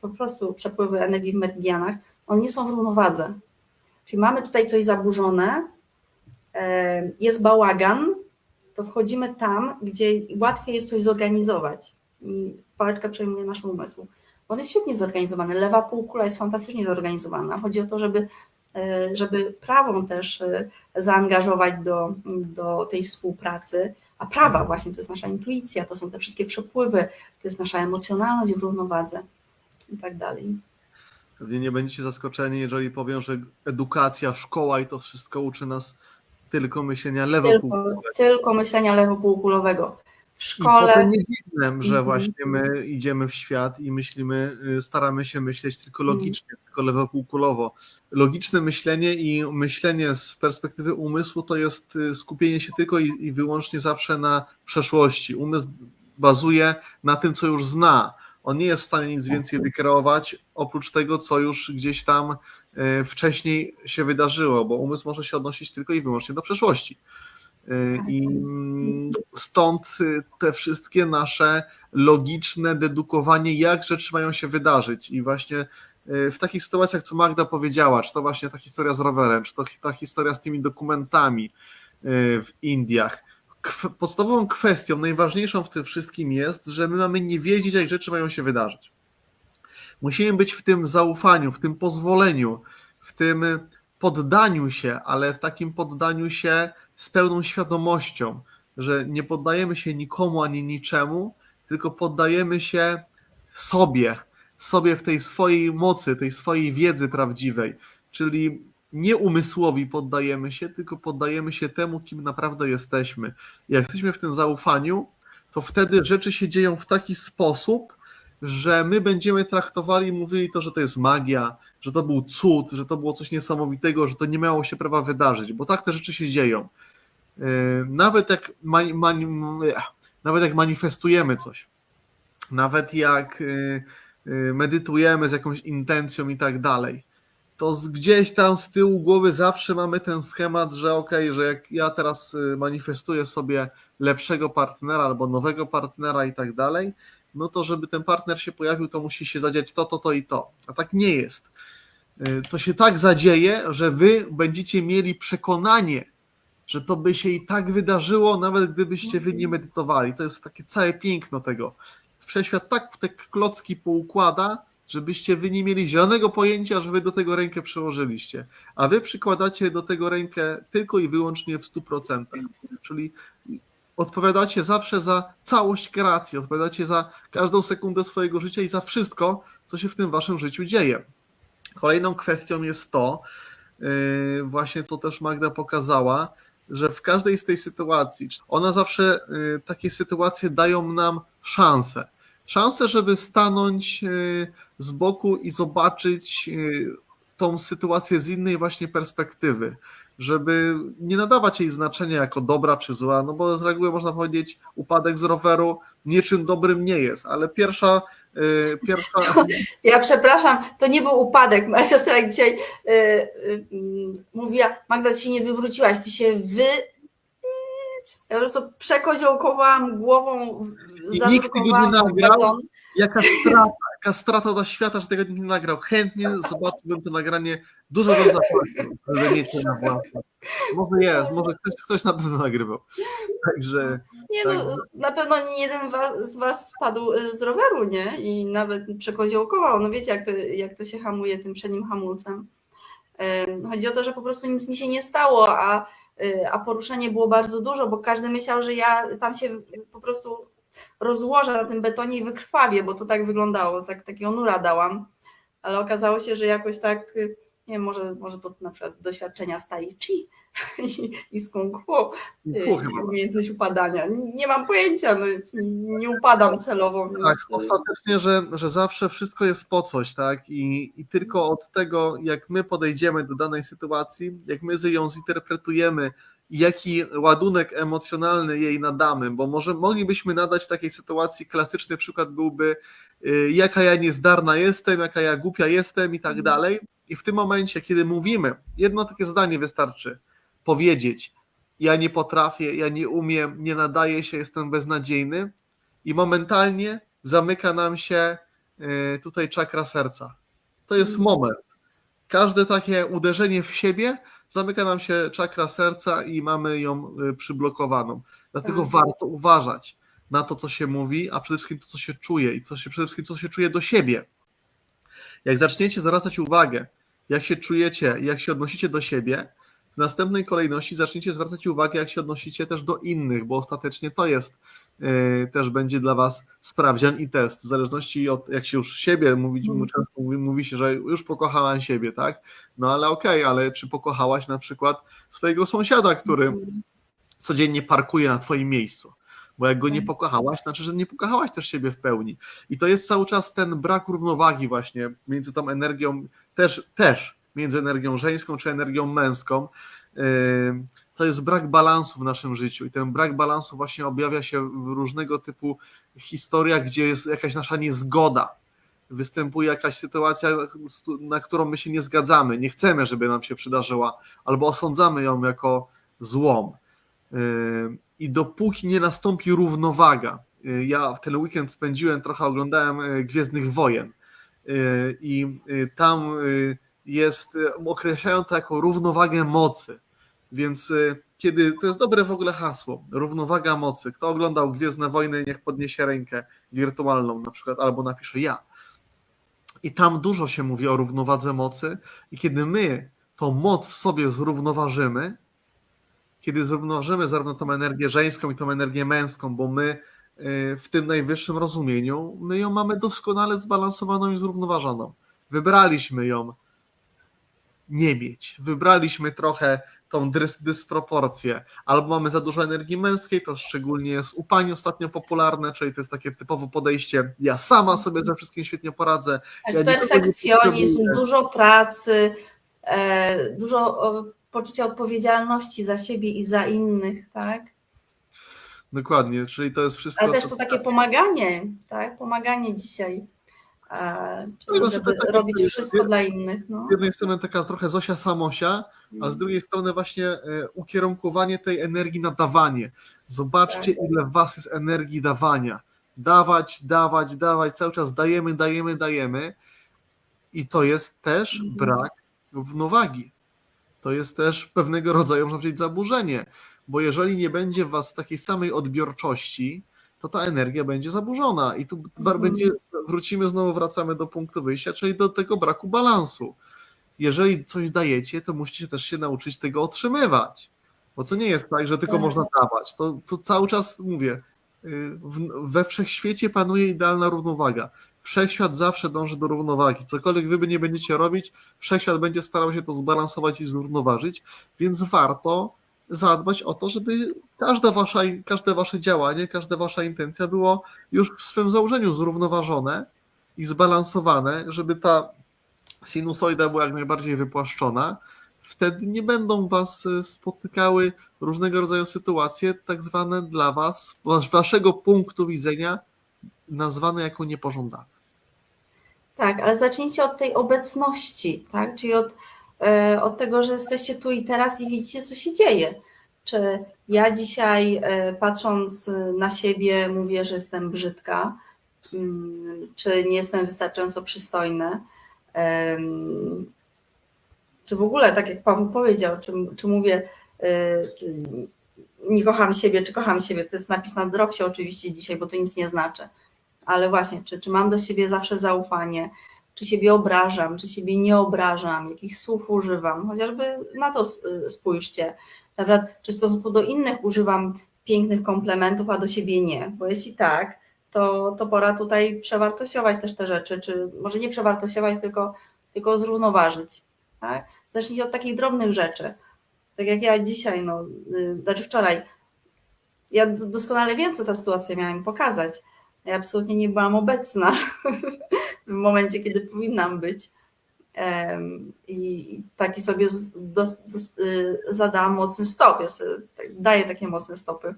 po prostu przepływy energii w meridianach, one nie są w równowadze. Czyli mamy tutaj coś zaburzone, jest bałagan, to wchodzimy tam, gdzie łatwiej jest coś zorganizować. I pałeczka przejmuje nasz umysł. On jest świetnie zorganizowany, lewa półkula jest fantastycznie zorganizowana. Chodzi o to, żeby prawą też zaangażować do tej współpracy, a prawa właśnie to jest nasza intuicja, to są te wszystkie przepływy, to jest nasza emocjonalność w równowadze i tak dalej. Pewnie nie będziecie zaskoczeni, jeżeli powiem, że edukacja, szkoła i to wszystko uczy nas tylko myślenia lewopółkulowego. Tylko myślenia lewopółkulowego. W szkole... I potem nie dziwne, że właśnie my idziemy w świat i myślimy, staramy się myśleć tylko logicznie, tylko lewopółkulowo. Logiczne myślenie i myślenie z perspektywy umysłu to jest skupienie się tylko i wyłącznie zawsze na przeszłości. Umysł bazuje na tym, co już zna. On nie jest w stanie nic więcej wykreować, oprócz tego, co już gdzieś tam wcześniej się wydarzyło, bo umysł może się odnosić tylko i wyłącznie do przeszłości. I stąd te wszystkie nasze logiczne dedukowanie, jak rzeczy mają się wydarzyć. I właśnie w takich sytuacjach, co Magda powiedziała, czy to właśnie ta historia z rowerem, czy to ta historia z tymi dokumentami w Indiach, podstawową kwestią, najważniejszą w tym wszystkim jest, że my mamy nie wiedzieć, jak rzeczy mają się wydarzyć. Musimy być w tym zaufaniu, w tym pozwoleniu, w tym poddaniu się, ale w takim poddaniu się z pełną świadomością, że nie poddajemy się nikomu ani niczemu, tylko poddajemy się sobie w tej swojej mocy, tej swojej wiedzy prawdziwej, czyli nie umysłowi poddajemy się, tylko poddajemy się temu, kim naprawdę jesteśmy. Jak jesteśmy w tym zaufaniu, to wtedy rzeczy się dzieją w taki sposób, że my będziemy traktowali i mówili to, że to jest magia, że to był cud, że to było coś niesamowitego, że to nie miało się prawa wydarzyć, bo tak te rzeczy się dzieją. Nawet jak manifestujemy coś, nawet jak medytujemy z jakąś intencją i tak dalej, to gdzieś tam z tyłu głowy zawsze mamy ten schemat, że okej, że jak ja teraz manifestuję sobie lepszego partnera albo nowego partnera i tak dalej, no to żeby ten partner się pojawił, to musi się zadziać to i to. A tak nie jest. To się tak zadzieje, że wy będziecie mieli przekonanie, że to by się i tak wydarzyło, nawet gdybyście wy nie medytowali. To jest takie całe piękno tego. Wszechświat tak te klocki poukłada, żebyście wy nie mieli zielonego pojęcia, że wy do tego rękę przyłożyliście. A wy przykładacie do tego rękę tylko i wyłącznie w 100%. Czyli odpowiadacie zawsze za całość kreacji, odpowiadacie za każdą sekundę swojego życia i za wszystko, co się w tym waszym życiu dzieje. Kolejną kwestią jest to, właśnie co też Magda pokazała, że w każdej z tej sytuacji, one zawsze, takie sytuacje dają nam szansę. Szansę, żeby stanąć z boku i zobaczyć tą sytuację z innej właśnie perspektywy, żeby nie nadawać jej znaczenia jako dobra czy zła, no bo z reguły można powiedzieć, upadek z roweru niczym dobrym nie jest, ale pierwsza. Ja przepraszam, to nie był upadek. Moja siostra dzisiaj mówiła, Magda, ty się nie wywróciłaś, ty się Ja po prostu przekoziołkowałam głową, I nikt tego nie nagrał. beton. Jaka strata dla świata, że tego nikt nie nagrał. Chętnie zobaczyłbym to nagranie, dużo bym zapłacił, żeby mieć to na własność. Może ktoś na pewno nagrywał. Także. Nie no, na pewno nie jeden z was spadł z roweru, nie? I nawet przekoziołkował. No wiecie, jak to się hamuje tym przednim hamulcem. Chodzi o to, że po prostu nic mi się nie stało, a poruszenie było bardzo dużo, bo każdy myślał, że ja tam się po prostu rozłożę na tym betonie i wykrwawię, bo to tak wyglądało, takiego nura dałam, ale okazało się, że jakoś tak, nie wiem, może to na przykład doświadczenia z tai chi i z kung fu, umiejętność upadania. Nie mam pojęcia, no, nie upadam celowo. Więc... Tak, ostatecznie, że zawsze wszystko jest po coś, tak? I tylko od tego, jak my podejdziemy do danej sytuacji, jak my ją zinterpretujemy, jaki ładunek emocjonalny jej nadamy, bo może moglibyśmy nadać w takiej sytuacji, klasyczny przykład byłby, jaka ja niezdarna jestem, jaka ja głupia jestem i tak dalej. I w tym momencie, kiedy mówimy, jedno takie zdanie wystarczy powiedzieć, ja nie potrafię, ja nie umiem, nie nadaję się, jestem beznadziejny, i momentalnie zamyka nam się tutaj czakra serca. To jest moment. Każde takie uderzenie w siebie zamyka nam się czakra serca i mamy ją przyblokowaną. Dlatego warto uważać na to, co się mówi, a przede wszystkim to, co się czuje i przede wszystkim co się czuje do siebie. Jak zaczniecie zwracać uwagę, jak się czujecie, jak się odnosicie do siebie, w następnej kolejności zaczniecie zwracać uwagę, jak się odnosicie też do innych, bo ostatecznie to jest, też będzie dla was sprawdzian i test, w zależności od, jak się już siebie często mówi się, że już pokochałam siebie, tak? No ale okej, ale czy pokochałaś na przykład swojego sąsiada, który codziennie parkuje na twoim miejscu? Bo jak go nie pokochałaś, znaczy, że nie pokochałaś też siebie w pełni. I to jest cały czas ten brak równowagi właśnie między tą energią, też między energią żeńską czy energią męską. To jest brak balansu w naszym życiu i ten brak balansu właśnie objawia się w różnego typu historiach, gdzie jest jakaś nasza niezgoda. Występuje jakaś sytuacja, na którą my się nie zgadzamy, nie chcemy, żeby nam się przydarzyła, albo osądzamy ją jako złą. I dopóki nie nastąpi równowaga, ja w ten weekend spędziłem, trochę oglądałem Gwiezdnych Wojen i tam określają to jako równowagę mocy, więc kiedy, to jest dobre w ogóle hasło, równowaga mocy, kto oglądał Gwiezdne Wojny, niech podniesie rękę wirtualną na przykład, albo napisze ja. I tam dużo się mówi o równowadze mocy i kiedy my tą moc w sobie zrównoważymy, kiedy zrównoważymy zarówno tą energię żeńską i tą energię męską, bo my w tym najwyższym rozumieniu, my ją mamy doskonale zbalansowaną i zrównoważoną. Wybraliśmy ją nie mieć. Wybraliśmy trochę tą dysproporcję. Albo mamy za dużo energii męskiej, to szczególnie jest u pań ostatnio popularne, czyli to jest takie typowe podejście, ja sama sobie ze wszystkim świetnie poradzę. Ja perfekcjonizm, dużo pracy, dużo poczucia odpowiedzialności za siebie i za innych, tak? Dokładnie, czyli to jest wszystko. Ale też to takie pomaganie, tak? Pomaganie dzisiaj. No i czyli znaczy, żeby tak jak robić mówisz, wszystko dla innych. No. z jednej strony taka trochę Zosia Samosia, a z drugiej strony właśnie ukierunkowanie tej energii na dawanie. Zobaczcie, Tak. ile w was jest energii dawania. Dawać, dawać, dawać, cały czas dajemy, dajemy, dajemy i to jest też brak równowagi. To jest też pewnego rodzaju, można powiedzieć, zaburzenie, bo jeżeli nie będzie w was takiej samej odbiorczości, to ta energia będzie zaburzona i tu wrócimy znowu, wracamy do punktu wyjścia, czyli do tego braku balansu. Jeżeli coś dajecie, to musicie też się nauczyć tego otrzymywać, bo to nie jest tak, że tylko Tak. można dawać. To cały czas mówię, we wszechświecie panuje idealna równowaga. Wszechświat zawsze dąży do równowagi. Cokolwiek wy nie będziecie robić, wszechświat będzie starał się to zbalansować i zrównoważyć, więc warto zadbać o to, żeby każde wasze działanie, każda wasza intencja było już w swym założeniu zrównoważone i zbalansowane, żeby ta sinusoida była jak najbardziej wypłaszczona. Wtedy nie będą was spotykały różnego rodzaju sytuacje, tak zwane dla was, z waszego punktu widzenia, nazwane jako niepożądane. Tak, ale zacznijcie od tej obecności, tak? Czyli od tego, że jesteście tu i teraz i widzicie, co się dzieje. Czy ja dzisiaj, patrząc na siebie, mówię, że jestem brzydka, czy nie jestem wystarczająco przystojna, czy w ogóle, tak jak Paweł powiedział, czy mówię, nie kocham siebie, czy kocham siebie. To jest napis na dropsie oczywiście dzisiaj, bo to nic nie znaczy. Ale właśnie, czy mam do siebie zawsze zaufanie, czy siebie obrażam, czy siebie nie obrażam, jakich słów używam, chociażby na to spójrzcie. Na przykład, czy w stosunku do innych używam pięknych komplementów, a do siebie nie, bo jeśli tak, to pora tutaj przewartościować też te rzeczy, czy może nie przewartościować, tylko zrównoważyć. Tak? Zacznijcie od takich drobnych rzeczy. Tak jak ja dzisiaj, znaczy wczoraj, ja doskonale wiem, co ta sytuacja miała mi pokazać. Ja absolutnie nie byłam obecna w momencie, kiedy powinnam być. I taki sobie zadałam mocny stop. Ja sobie daję takie mocne stopy,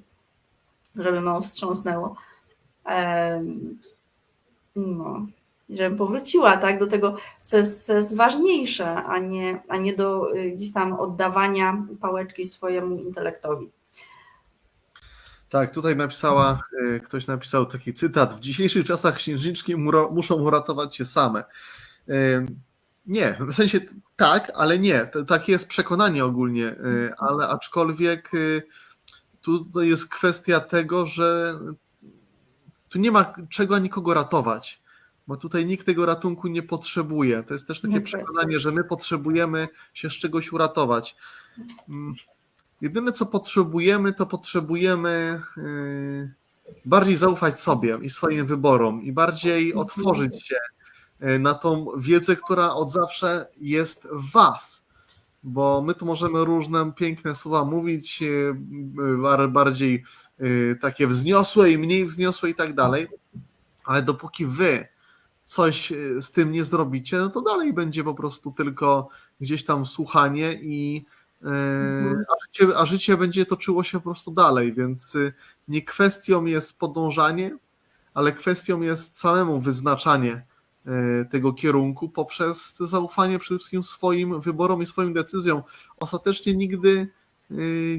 żeby mną wstrząsnęło. No, żebym powróciła, tak, do tego, co jest ważniejsze, a nie do gdzieś tam oddawania pałeczki swojemu intelektowi. Tak, tutaj ktoś napisał taki cytat: w dzisiejszych czasach księżniczki muszą uratować się same. Nie, w sensie tak, ale nie. Takie jest przekonanie ogólnie, ale aczkolwiek tu jest kwestia tego, że tu nie ma czego ani kogo ratować, bo tutaj nikt tego ratunku nie potrzebuje. To jest też takie przekonanie, że my potrzebujemy się z czegoś uratować. Jedyne, co potrzebujemy, to potrzebujemy bardziej zaufać sobie i swoim wyborom i bardziej otworzyć się na tą wiedzę, która od zawsze jest w was. Bo my tu możemy różne piękne słowa mówić, bardziej takie wzniosłe i mniej wzniosłe i tak dalej, ale dopóki wy coś z tym nie zrobicie, no to dalej będzie po prostu tylko gdzieś tam słuchanie a życie będzie toczyło się po prostu dalej, więc nie kwestią jest podążanie, ale kwestią jest samemu wyznaczanie tego kierunku poprzez zaufanie przede wszystkim swoim wyborom i swoim decyzjom. Ostatecznie nigdy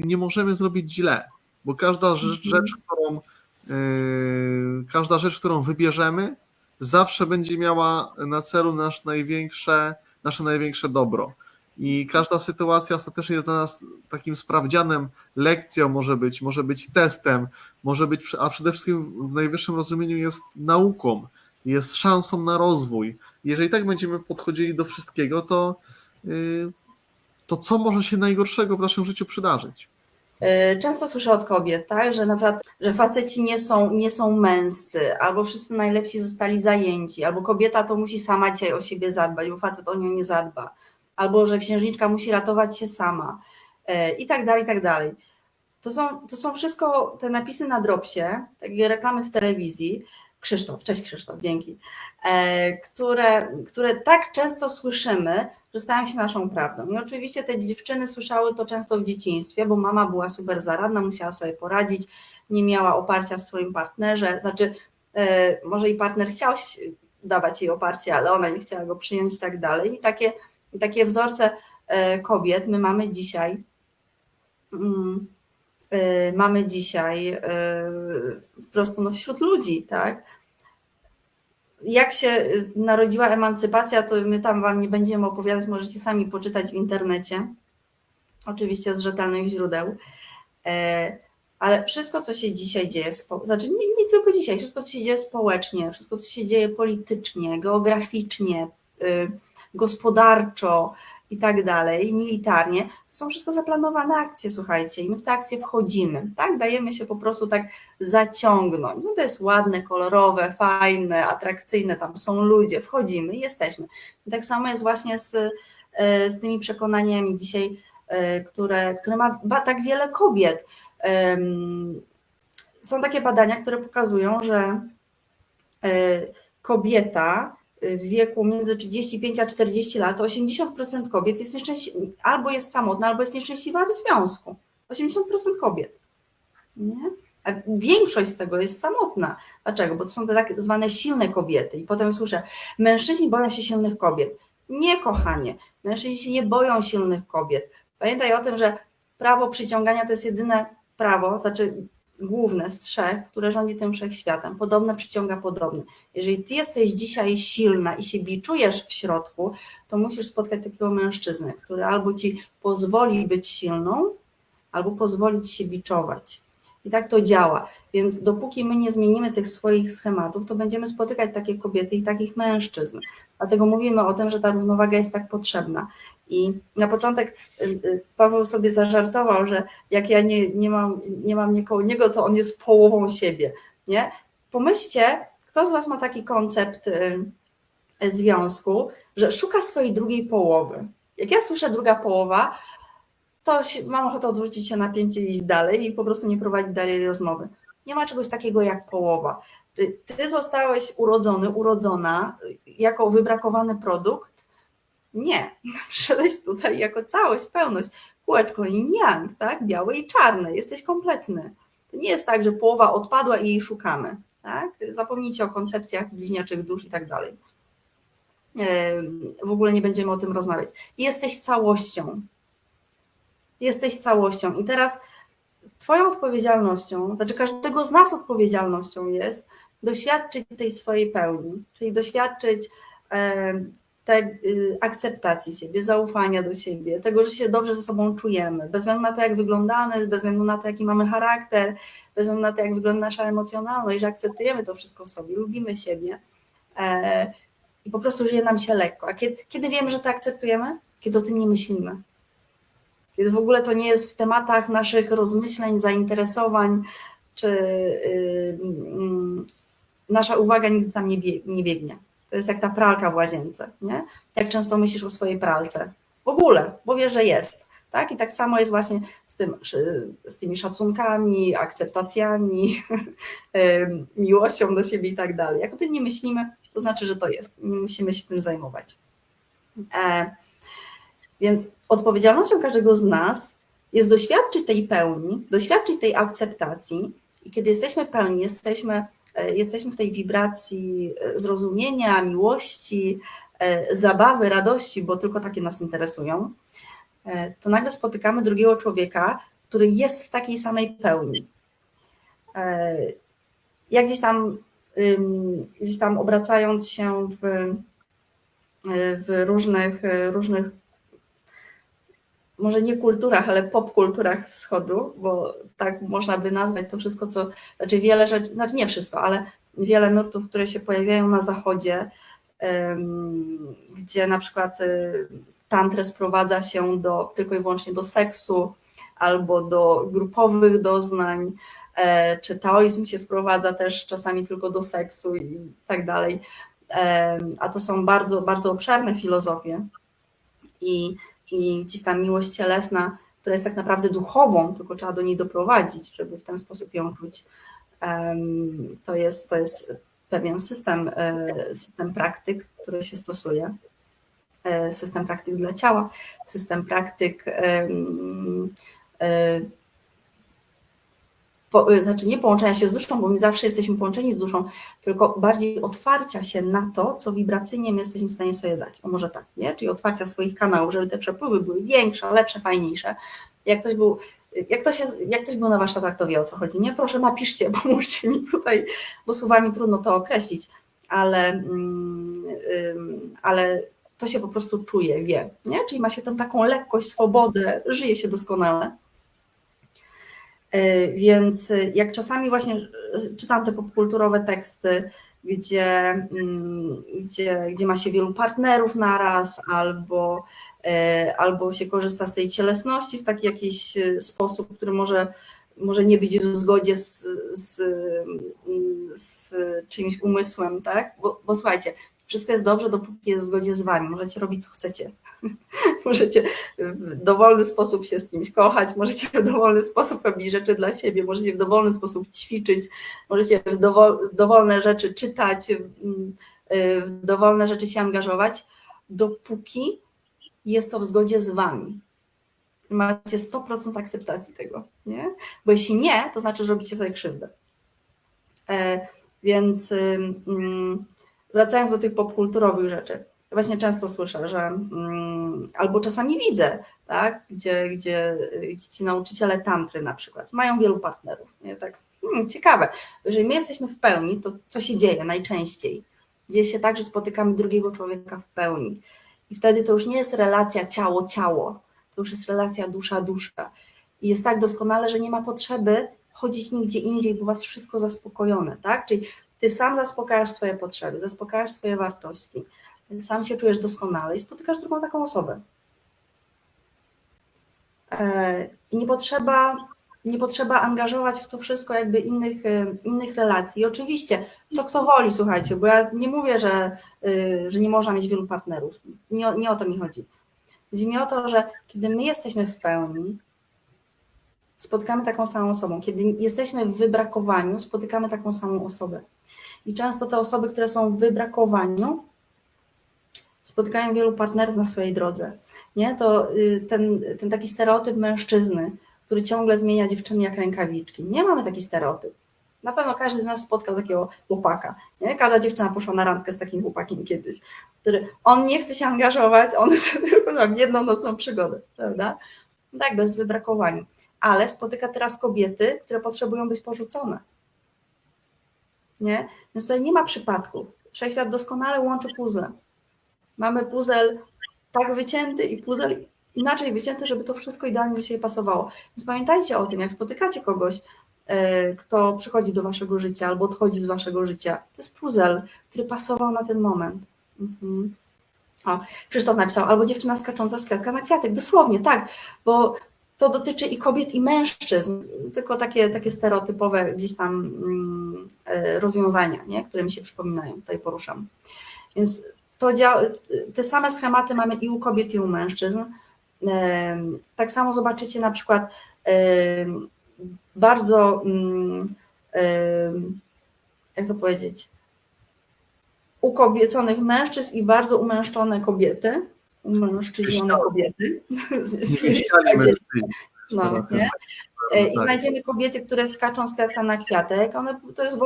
nie możemy zrobić źle, bo każda rzecz, którą wybierzemy, zawsze będzie miała na celu nasze największe dobro. I każda sytuacja ostatecznie jest dla nas takim sprawdzianem, lekcją może być testem, a przede wszystkim w najwyższym rozumieniu jest nauką, jest szansą na rozwój. Jeżeli tak będziemy podchodzili do wszystkiego, to co może się najgorszego w naszym życiu przydarzyć? Często słyszę od kobiet, tak, że na przykład, że faceci nie są męscy, albo wszyscy najlepsi zostali zajęci, albo kobieta to musi sama dzisiaj o siebie zadbać, bo facet o nią nie zadba, albo że księżniczka musi ratować się sama i tak dalej, i tak dalej. To są wszystko te napisy na dropsie, takie reklamy w telewizji. Krzysztof, cześć Krzysztof, dzięki, które tak często słyszymy, że stają się naszą prawdą. I oczywiście te dziewczyny słyszały to często w dzieciństwie, bo mama była super zaradna, musiała sobie poradzić, nie miała oparcia w swoim partnerze, znaczy może i partner chciał dawać jej oparcie, ale ona nie chciała go przyjąć i tak dalej. I takie wzorce kobiet my mamy dzisiaj. Mamy dzisiaj po prostu no, wśród ludzi, tak? Jak się narodziła emancypacja, to my tam wam nie będziemy opowiadać, możecie sami poczytać w internecie, oczywiście z rzetelnych źródeł, ale wszystko, co się dzisiaj dzieje, znaczy nie tylko dzisiaj, wszystko, co się dzieje społecznie, wszystko, co się dzieje politycznie, geograficznie, gospodarczo i tak dalej, militarnie, to są wszystko zaplanowane akcje, słuchajcie, i my w te akcje wchodzimy, tak? Dajemy się po prostu tak zaciągnąć. No to jest ładne, kolorowe, fajne, atrakcyjne, tam są ludzie, wchodzimy i jesteśmy. I tak samo jest właśnie z tymi przekonaniami dzisiaj, które ma tak wiele kobiet. Są takie badania, które pokazują, że kobieta w wieku między 35 a 40 lat, 80% kobiet jest albo jest samotna, albo jest nieszczęśliwa w związku. 80% kobiet. Nie? A większość z tego jest samotna. Dlaczego? Bo to są te tak zwane silne kobiety. I potem słyszę, mężczyźni boją się silnych kobiet. Nie, kochanie, mężczyźni się nie boją silnych kobiet. Pamiętaj o tym, że prawo przyciągania to jest jedyne prawo, znaczy główne z trzech, które rządzi tym wszechświatem. Podobne przyciąga podobne. Jeżeli ty jesteś dzisiaj silna i się biczujesz w środku, to musisz spotkać takiego mężczyznę, który albo ci pozwoli być silną, albo pozwoli ci się biczować. I tak to działa. Więc dopóki my nie zmienimy tych swoich schematów, to będziemy spotykać takie kobiety i takich mężczyzn. Dlatego mówimy o tym, że ta równowaga jest tak potrzebna. I na początek Paweł sobie zażartował, że jak ja nie mam nikogo niego, to on jest połową siebie. Nie? Pomyślcie, kto z was ma taki koncept związku, że szuka swojej drugiej połowy. Jak ja słyszę druga połowa, to mam ochotę odwrócić się napięcie i iść dalej i po prostu nie prowadzić dalej rozmowy. Nie ma czegoś takiego jak połowa. Ty zostałeś urodzona jako wybrakowany produkt? Nie. Przyszedłeś tutaj jako całość, pełność, kółeczko yin-yang, tak? Białe i czarne. Jesteś kompletny. To nie jest tak, że połowa odpadła i jej szukamy. Tak? Zapomnijcie o koncepcjach bliźniaczych dusz i tak dalej. W ogóle nie będziemy o tym rozmawiać. Jesteś całością. Jesteś całością. I teraz twoją odpowiedzialnością, znaczy każdego z nas odpowiedzialnością jest doświadczyć tej swojej pełni, czyli doświadczyć tej akceptacji siebie, zaufania do siebie, tego, że się dobrze ze sobą czujemy, bez względu na to, jak wyglądamy, bez względu na to, jaki mamy charakter, bez względu na to, jak wygląda nasza emocjonalność, że akceptujemy to wszystko w sobie, lubimy siebie i po prostu żyje nam się lekko. A kiedy wiemy, że to akceptujemy? Kiedy o tym nie myślimy. Kiedy w ogóle to nie jest w tematach naszych rozmyśleń, zainteresowań, czy nasza uwaga nigdy tam nie biegnie. To jest jak ta pralka w łazience, nie? Jak często myślisz o swojej pralce? W ogóle, bo wiesz, że jest. Tak? I tak samo jest właśnie z tymi szacunkami, akceptacjami, miłością do siebie i tak dalej. Jak o tym nie myślimy, to znaczy, że to jest. Nie musimy się tym zajmować. Więc odpowiedzialnością każdego z nas jest doświadczyć tej pełni, doświadczyć tej akceptacji i kiedy jesteśmy pełni, jesteśmy w tej wibracji zrozumienia, miłości, zabawy, radości, bo tylko takie nas interesują, to nagle spotykamy drugiego człowieka, który jest w takiej samej pełni. Ja gdzieś tam obracając się w różnych może nie kulturach, ale popkulturach wschodu, bo tak można by nazwać to wszystko, znaczy wiele rzeczy, znaczy nie wszystko, ale wiele nurtów, które się pojawiają na zachodzie, gdzie na przykład tantrę sprowadza się tylko i wyłącznie do seksu albo do grupowych doznań, czy taoizm się sprowadza też czasami tylko do seksu i tak dalej, a to są bardzo, bardzo obszerne filozofie i gdzieś tam miłość cielesna, która jest tak naprawdę duchową, tylko trzeba do niej doprowadzić, żeby w ten sposób ją czuć. To jest pewien system praktyk, który się stosuje. System praktyk dla ciała, system praktyk znaczy nie połączenia się z duszą, bo my zawsze jesteśmy połączeni z duszą, tylko bardziej otwarcia się na to, co wibracyjnie my jesteśmy w stanie sobie dać. O może tak, nie? Czyli otwarcia swoich kanałów, żeby te przepływy były większe, lepsze, fajniejsze. Jak ktoś był na warsztatach, to wie, o co chodzi. Nie, proszę napiszcie, pomóżcie mi tutaj, bo słowami trudno to określić, ale to się po prostu czuje, wie, nie? Czyli ma się tam taką lekkość, swobodę, żyje się doskonale. Więc jak czasami właśnie czytam te popkulturowe teksty, gdzie ma się wielu partnerów naraz, albo się korzysta z tej cielesności w taki jakiś sposób, który może nie być w zgodzie z czyimś umysłem, tak? Bo słuchajcie, wszystko jest dobrze, dopóki jest w zgodzie z wami. Możecie robić, co chcecie. Możecie w dowolny sposób się z kimś kochać, możecie w dowolny sposób robić rzeczy dla siebie, możecie w dowolny sposób ćwiczyć, możecie w dowolne rzeczy czytać, w dowolne rzeczy się angażować, dopóki jest to w zgodzie z wami. Macie 100% akceptacji tego, nie? Bo jeśli nie, to znaczy, że robicie sobie krzywdę. Więc wracając do tych popkulturowych rzeczy, właśnie często słyszę, że albo czasami widzę, tak, gdzie ci nauczyciele tantry na przykład mają wielu partnerów. Nie? Tak, ciekawe. Jeżeli my jesteśmy w pełni, to co się dzieje najczęściej? Dzieje się tak, że spotykamy drugiego człowieka w pełni. I wtedy to już nie jest relacja ciało-ciało, to już jest relacja dusza-dusza. I jest tak doskonale, że nie ma potrzeby chodzić nigdzie indziej, bo was wszystko zaspokojone, tak? Czyli ty sam zaspokajasz swoje potrzeby, zaspokajasz swoje wartości, sam się czujesz doskonale i spotykasz drugą taką osobę. I nie potrzeba angażować w to wszystko jakby innych relacji. I oczywiście, co kto woli, słuchajcie, bo ja nie mówię, że nie można mieć wielu partnerów. Nie o to mi chodzi. Chodzi mi o to, że kiedy my jesteśmy w pełni, spotykamy taką samą osobę. Kiedy jesteśmy w wybrakowaniu, spotykamy taką samą osobę. I często te osoby, które są w wybrakowaniu, spotykają wielu partnerów na swojej drodze. Nie? To ten taki stereotyp mężczyzny, który ciągle zmienia dziewczyny jak rękawiczki. Nie mamy taki stereotyp. Na pewno każdy z nas spotkał takiego chłopaka. Nie? Każda dziewczyna poszła na randkę z takim chłopakiem kiedyś, który on nie chce się angażować, on chce tylko tam jedną nocną przygodę, prawda? Tak, bez wybrakowań. Ale spotyka teraz kobiety, które potrzebują być porzucone. Nie? Więc tutaj nie ma przypadków. Wszechświat doskonale łączy puzzle. Mamy puzzle tak wycięty i puzzle inaczej wycięty, żeby to wszystko idealnie do siebie pasowało. Więc pamiętajcie o tym, jak spotykacie kogoś, kto przychodzi do waszego życia albo odchodzi z waszego życia. To jest puzzle, który pasował na ten moment. O, Krzysztof napisał, albo dziewczyna skacząca z kwiatka na kwiatek. Dosłownie, tak, bo to dotyczy i kobiet, i mężczyzn, tylko takie stereotypowe gdzieś tam rozwiązania, nie? Które mi się przypominają, tutaj poruszam. Więc te same schematy mamy i u kobiet, i u mężczyzn. Tak samo zobaczycie na przykład bardzo, jak to powiedzieć, ukobieconych mężczyzn i bardzo umężczone kobiety, umężczyźnione kobiety. No, nie? I znajdziemy kobiety, które skaczą z kwiatka na kwiatek. To jest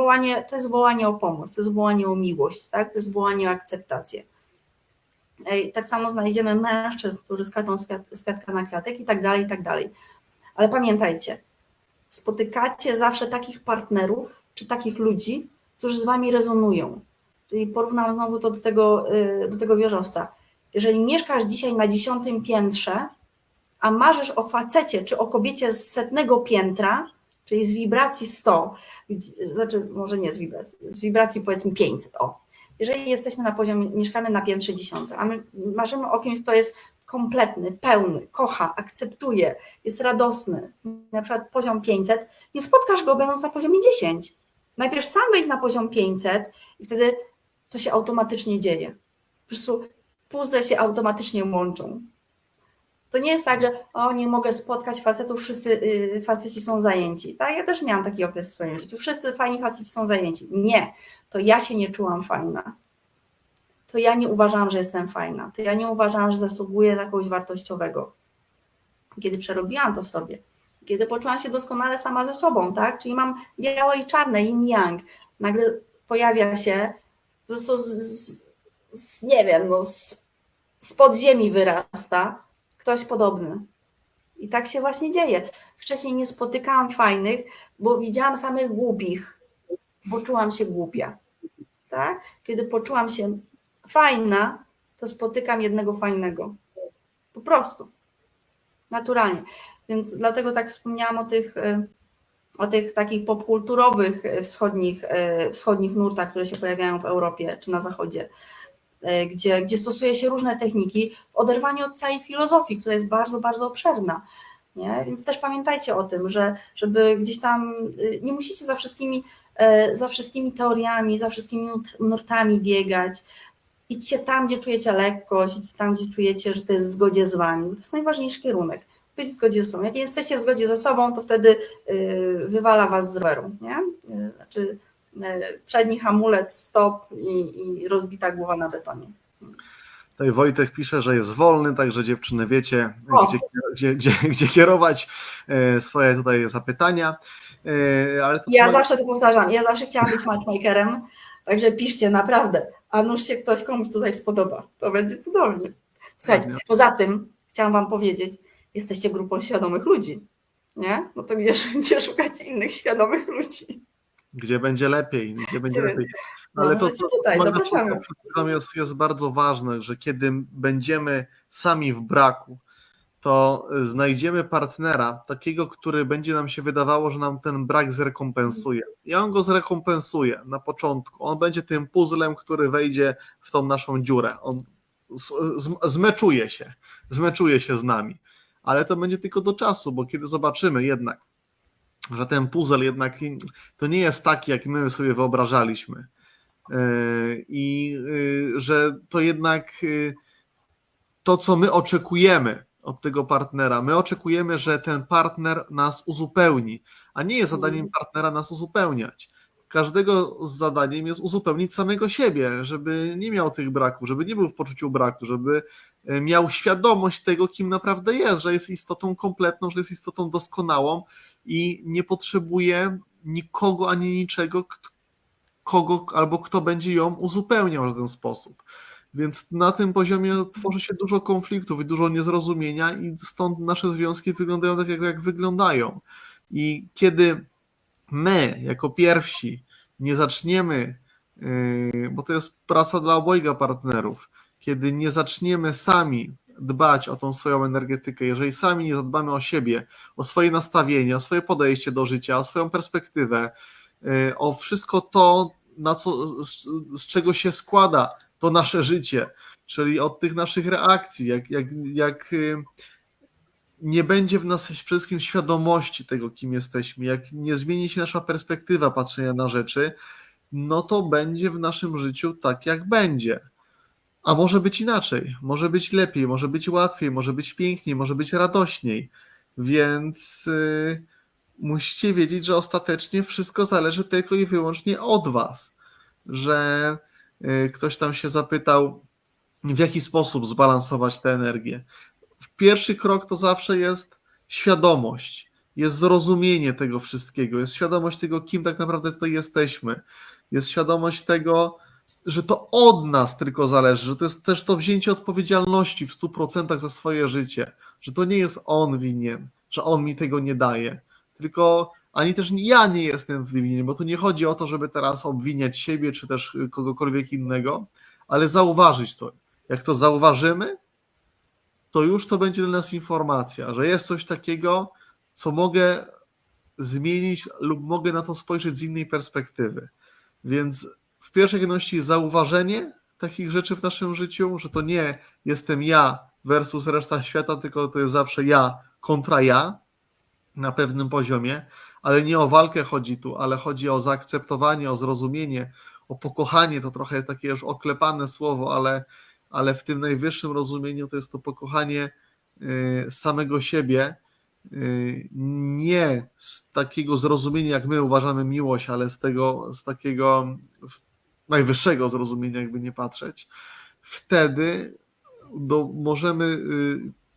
wołanie o pomoc, to jest wołanie o miłość, tak? To jest wołanie o akceptację. I tak samo znajdziemy mężczyzn, którzy skaczą z kwiatka na kwiatek i tak dalej, i tak dalej. Ale pamiętajcie, spotykacie zawsze takich partnerów, czy takich ludzi, którzy z wami rezonują. Czyli porównam znowu to do tego wieżowca. Jeżeli mieszkasz dzisiaj na 10. piętrze, a marzysz o facecie czy o kobiecie z 100. piętra, czyli z wibracji 100, znaczy może nie z wibracji powiedzmy 500, Jeżeli jesteśmy na poziomie, mieszkamy na piętrze 10, a my marzymy o kimś, kto jest kompletny, pełny, kocha, akceptuje, jest radosny, na przykład poziom 500, nie spotkasz go będąc na poziomie 10. Najpierw sam wejdź na poziom 500 i wtedy to się automatycznie dzieje. Po prostu puzzle się automatycznie łączą. To nie jest tak, że nie mogę spotkać facetów, wszyscy faceci są zajęci. Tak? Ja też miałam taki okres w swoim życiu. Wszyscy fajni faceci są zajęci. Nie, to ja się nie czułam fajna. To ja nie uważałam, że jestem fajna. To ja nie uważałam, że zasługuję na kogoś wartościowego. Kiedy przerobiłam to w sobie, kiedy poczułam się doskonale sama ze sobą, tak? Czyli mam białe i czarne, yin-yang. Nagle pojawia się po prostu nie wiem, no z podziemi wyrasta ktoś podobny. I tak się właśnie dzieje. Wcześniej nie spotykałam fajnych, bo widziałam samych głupich, bo czułam się głupia. Tak? Kiedy poczułam się fajna, to spotykam jednego fajnego. Po prostu. Naturalnie. Więc dlatego tak wspomniałam o tych takich popkulturowych wschodnich nurtach, które się pojawiają w Europie czy na Zachodzie, gdzie stosuje się różne techniki w oderwaniu od całej filozofii, która jest bardzo, bardzo obszerna. Nie? Więc też pamiętajcie o tym, żeby gdzieś tam, nie musicie za wszystkimi teoriami, za wszystkimi nurtami biegać. Idźcie tam, gdzie czujecie lekkość, idźcie tam, gdzie czujecie, że to jest w zgodzie z wami. To jest najważniejszy kierunek. Być w zgodzie ze sobą. Jak jesteście w zgodzie ze sobą, to wtedy wywala was z roweru. Nie? Znaczy przedni hamulec, stop i rozbita głowa na betonie. Tutaj Wojtek pisze, że jest wolny, także dziewczyny wiecie, gdzie kierować swoje tutaj zapytania. Ale to zawsze to powtarzam, ja zawsze chciałam być matchmakerem, także piszcie, naprawdę, a nuż się ktoś komuś tutaj spodoba, to będzie cudownie. Słuchajcie, poza tym chciałam wam powiedzieć, jesteście grupą świadomych ludzi, nie? No to gdzie szukać innych świadomych ludzi? Gdzie będzie lepiej, Ale to tutaj, zapraszamy. Jest bardzo ważne, że kiedy będziemy sami w braku, to znajdziemy partnera, takiego, który będzie nam się wydawało, że nam ten brak zrekompensuje. I on go zrekompensuje na początku. On będzie tym puzzlem, który wejdzie w tą naszą dziurę. On zmeczuje się z nami. Ale to będzie tylko do czasu, bo kiedy zobaczymy jednak, że ten puzzle jednak to nie jest taki, jak my sobie wyobrażaliśmy. I że to jednak to, co my oczekujemy od tego partnera, my oczekujemy, że ten partner nas uzupełni, a nie jest zadaniem partnera nas uzupełniać. Każdego z zadaniem jest uzupełnić samego siebie, żeby nie miał tych braków, żeby nie był w poczuciu braku, żeby miał świadomość tego, kim naprawdę jest, że jest istotą kompletną, że jest istotą doskonałą i nie potrzebuje nikogo ani niczego, kogo albo kto będzie ją uzupełniał w ten sposób. Więc na tym poziomie tworzy się dużo konfliktów i dużo niezrozumienia i stąd nasze związki wyglądają tak, jak wyglądają. I kiedy my, jako pierwsi, nie zaczniemy, bo to jest praca dla obojga partnerów, kiedy nie zaczniemy sami dbać o tą swoją energetykę, jeżeli sami nie zadbamy o siebie, o swoje nastawienie, o swoje podejście do życia, o swoją perspektywę, o wszystko to, z czego się składa to nasze życie, czyli od tych naszych reakcji, jak nie będzie w nas przede wszystkim świadomości tego, kim jesteśmy, jak nie zmieni się nasza perspektywa patrzenia na rzeczy, no to będzie w naszym życiu tak, jak będzie. A może być inaczej, może być lepiej, może być łatwiej, może być piękniej, może być radośniej, więc musicie wiedzieć, że ostatecznie wszystko zależy tylko i wyłącznie od was, że ktoś tam się zapytał, w jaki sposób zbalansować tę energię. Pierwszy krok to zawsze jest świadomość, jest zrozumienie tego wszystkiego, jest świadomość tego, kim tak naprawdę tutaj jesteśmy, jest świadomość tego, że to od nas tylko zależy, że to jest też to wzięcie odpowiedzialności w 100% za swoje życie, że to nie jest on winien, że on mi tego nie daje, tylko ani też ja nie jestem winien, bo tu nie chodzi o to, żeby teraz obwiniać siebie czy też kogokolwiek innego, ale zauważyć to. Jak to zauważymy, to już to będzie dla nas informacja, że jest coś takiego, co mogę zmienić lub mogę na to spojrzeć z innej perspektywy. Więc w pierwszej kolejności zauważenie takich rzeczy w naszym życiu, że to nie jestem ja versus reszta świata, tylko to jest zawsze ja kontra ja na pewnym poziomie, ale nie o walkę chodzi tu, ale chodzi o zaakceptowanie, o zrozumienie, o pokochanie, to trochę takie już oklepane słowo, ale w tym najwyższym rozumieniu to jest to pokochanie samego siebie, nie z takiego zrozumienia, jak my uważamy miłość, ale z takiego najwyższego zrozumienia, jakby nie patrzeć. Wtedy możemy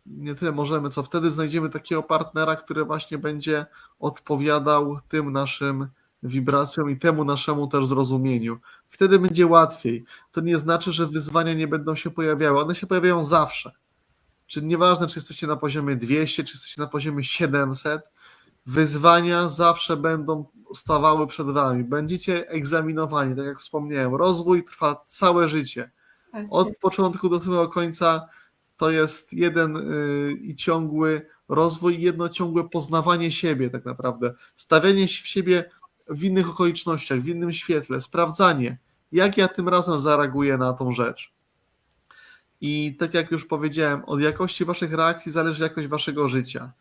nie tyle możemy, co wtedy znajdziemy takiego partnera, który właśnie będzie odpowiadał tym naszym wibracjom i temu naszemu też zrozumieniu. Wtedy będzie łatwiej. To nie znaczy, że wyzwania nie będą się pojawiały. One się pojawiają zawsze. Czyli nieważne, czy jesteście na poziomie 200, czy jesteście na poziomie 700, wyzwania zawsze będą stawały przed wami. Będziecie egzaminowani, tak jak wspomniałem. Rozwój trwa całe życie. Tak. Od początku do samego końca to jest jeden i ciągły rozwój, jedno ciągłe poznawanie siebie tak naprawdę. Stawianie się w siebie w innych okolicznościach, w innym świetle, sprawdzanie, jak ja tym razem zareaguję na tą rzecz. I tak jak już powiedziałem, od jakości waszych reakcji zależy jakość waszego życia.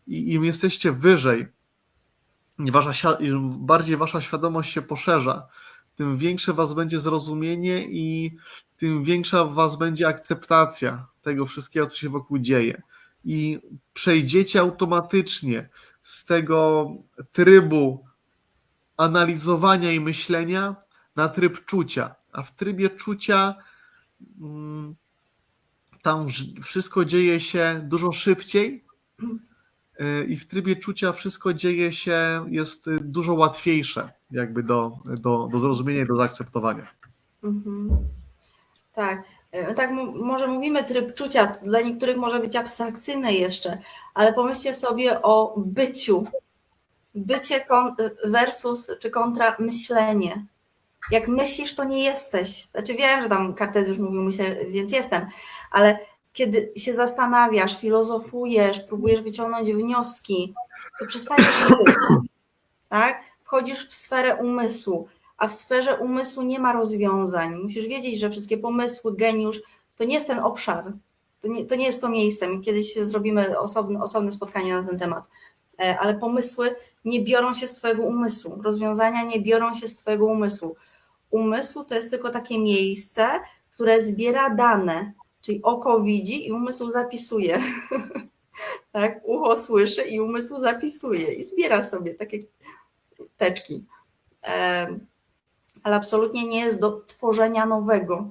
I im jesteście wyżej, im bardziej wasza świadomość się poszerza, tym większe w was będzie zrozumienie i tym większa w was będzie akceptacja tego wszystkiego, co się wokół dzieje. I przejdziecie automatycznie z tego trybu analizowania i myślenia na tryb czucia. A w trybie czucia tam wszystko dzieje się dużo szybciej i w trybie czucia wszystko dzieje się, jest dużo łatwiejsze jakby do zrozumienia i do zaakceptowania. Mhm. Tak. Tak, może mówimy tryb czucia, dla niektórych może być abstrakcyjne jeszcze, ale pomyślcie sobie o byciu. Bycie versus czy kontra myślenie. Jak myślisz, to nie jesteś. Znaczy wiem, że tam Kartezjusz mówił, myślę, więc jestem, ale kiedy się zastanawiasz, filozofujesz, próbujesz wyciągnąć wnioski, to przestajesz być, tak? Wchodzisz w sferę umysłu, a w sferze umysłu nie ma rozwiązań. Musisz wiedzieć, że wszystkie pomysły, geniusz, to nie jest ten obszar, to nie jest to miejsce. My kiedyś zrobimy osobne spotkanie na ten temat, ale pomysły nie biorą się z twojego umysłu, rozwiązania nie biorą się z twojego umysłu. Umysł to jest tylko takie miejsce, które zbiera dane, czyli oko widzi i umysł zapisuje. Tak? Ucho słyszy i umysł zapisuje i zbiera sobie takie teczki. Ale absolutnie nie jest do tworzenia nowego.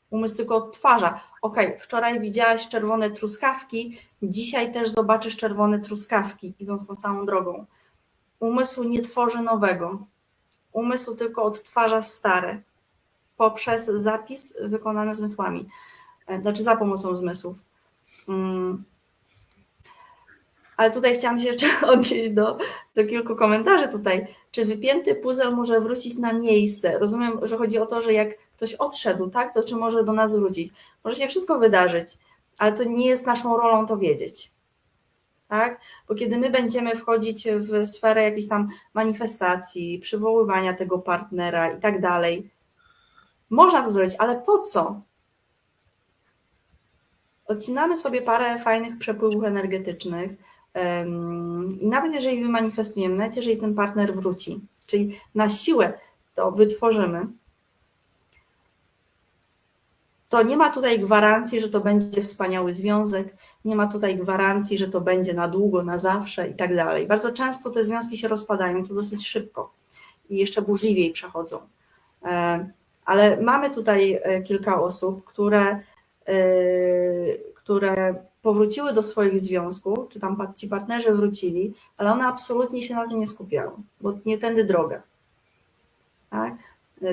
Umysł tylko odtwarza. Okej, wczoraj widziałaś czerwone truskawki, dzisiaj też zobaczysz czerwone truskawki, idąc tą samą drogą. Umysł nie tworzy nowego. Umysł tylko odtwarza stare poprzez zapis wykonany zmysłami, znaczy za pomocą zmysłów. Ale tutaj chciałam się jeszcze odnieść do kilku komentarzy tutaj. Czy wypięty puzzle może wrócić na miejsce? Rozumiem, że chodzi o to, że jak ktoś odszedł, tak, to czy może do nas wrócić? Może się wszystko wydarzyć, ale to nie jest naszą rolą to wiedzieć. Tak? Bo kiedy my będziemy wchodzić w sferę jakichś tam manifestacji, przywoływania tego partnera i tak dalej, można to zrobić, ale po co? Odcinamy sobie parę fajnych przepływów energetycznych i nawet jeżeli wymanifestujemy, nawet jeżeli ten partner wróci, czyli na siłę to wytworzymy, to nie ma tutaj gwarancji, że to będzie wspaniały związek, nie ma tutaj gwarancji, że to będzie na długo, na zawsze i tak dalej. Bardzo często te związki się rozpadają, to dosyć szybko i jeszcze burzliwiej przechodzą. Ale mamy tutaj kilka osób, które powróciły do swoich związków, czy tam ci partnerzy wrócili, ale one absolutnie się na tym nie skupiały, bo nie tędy droga. Tak?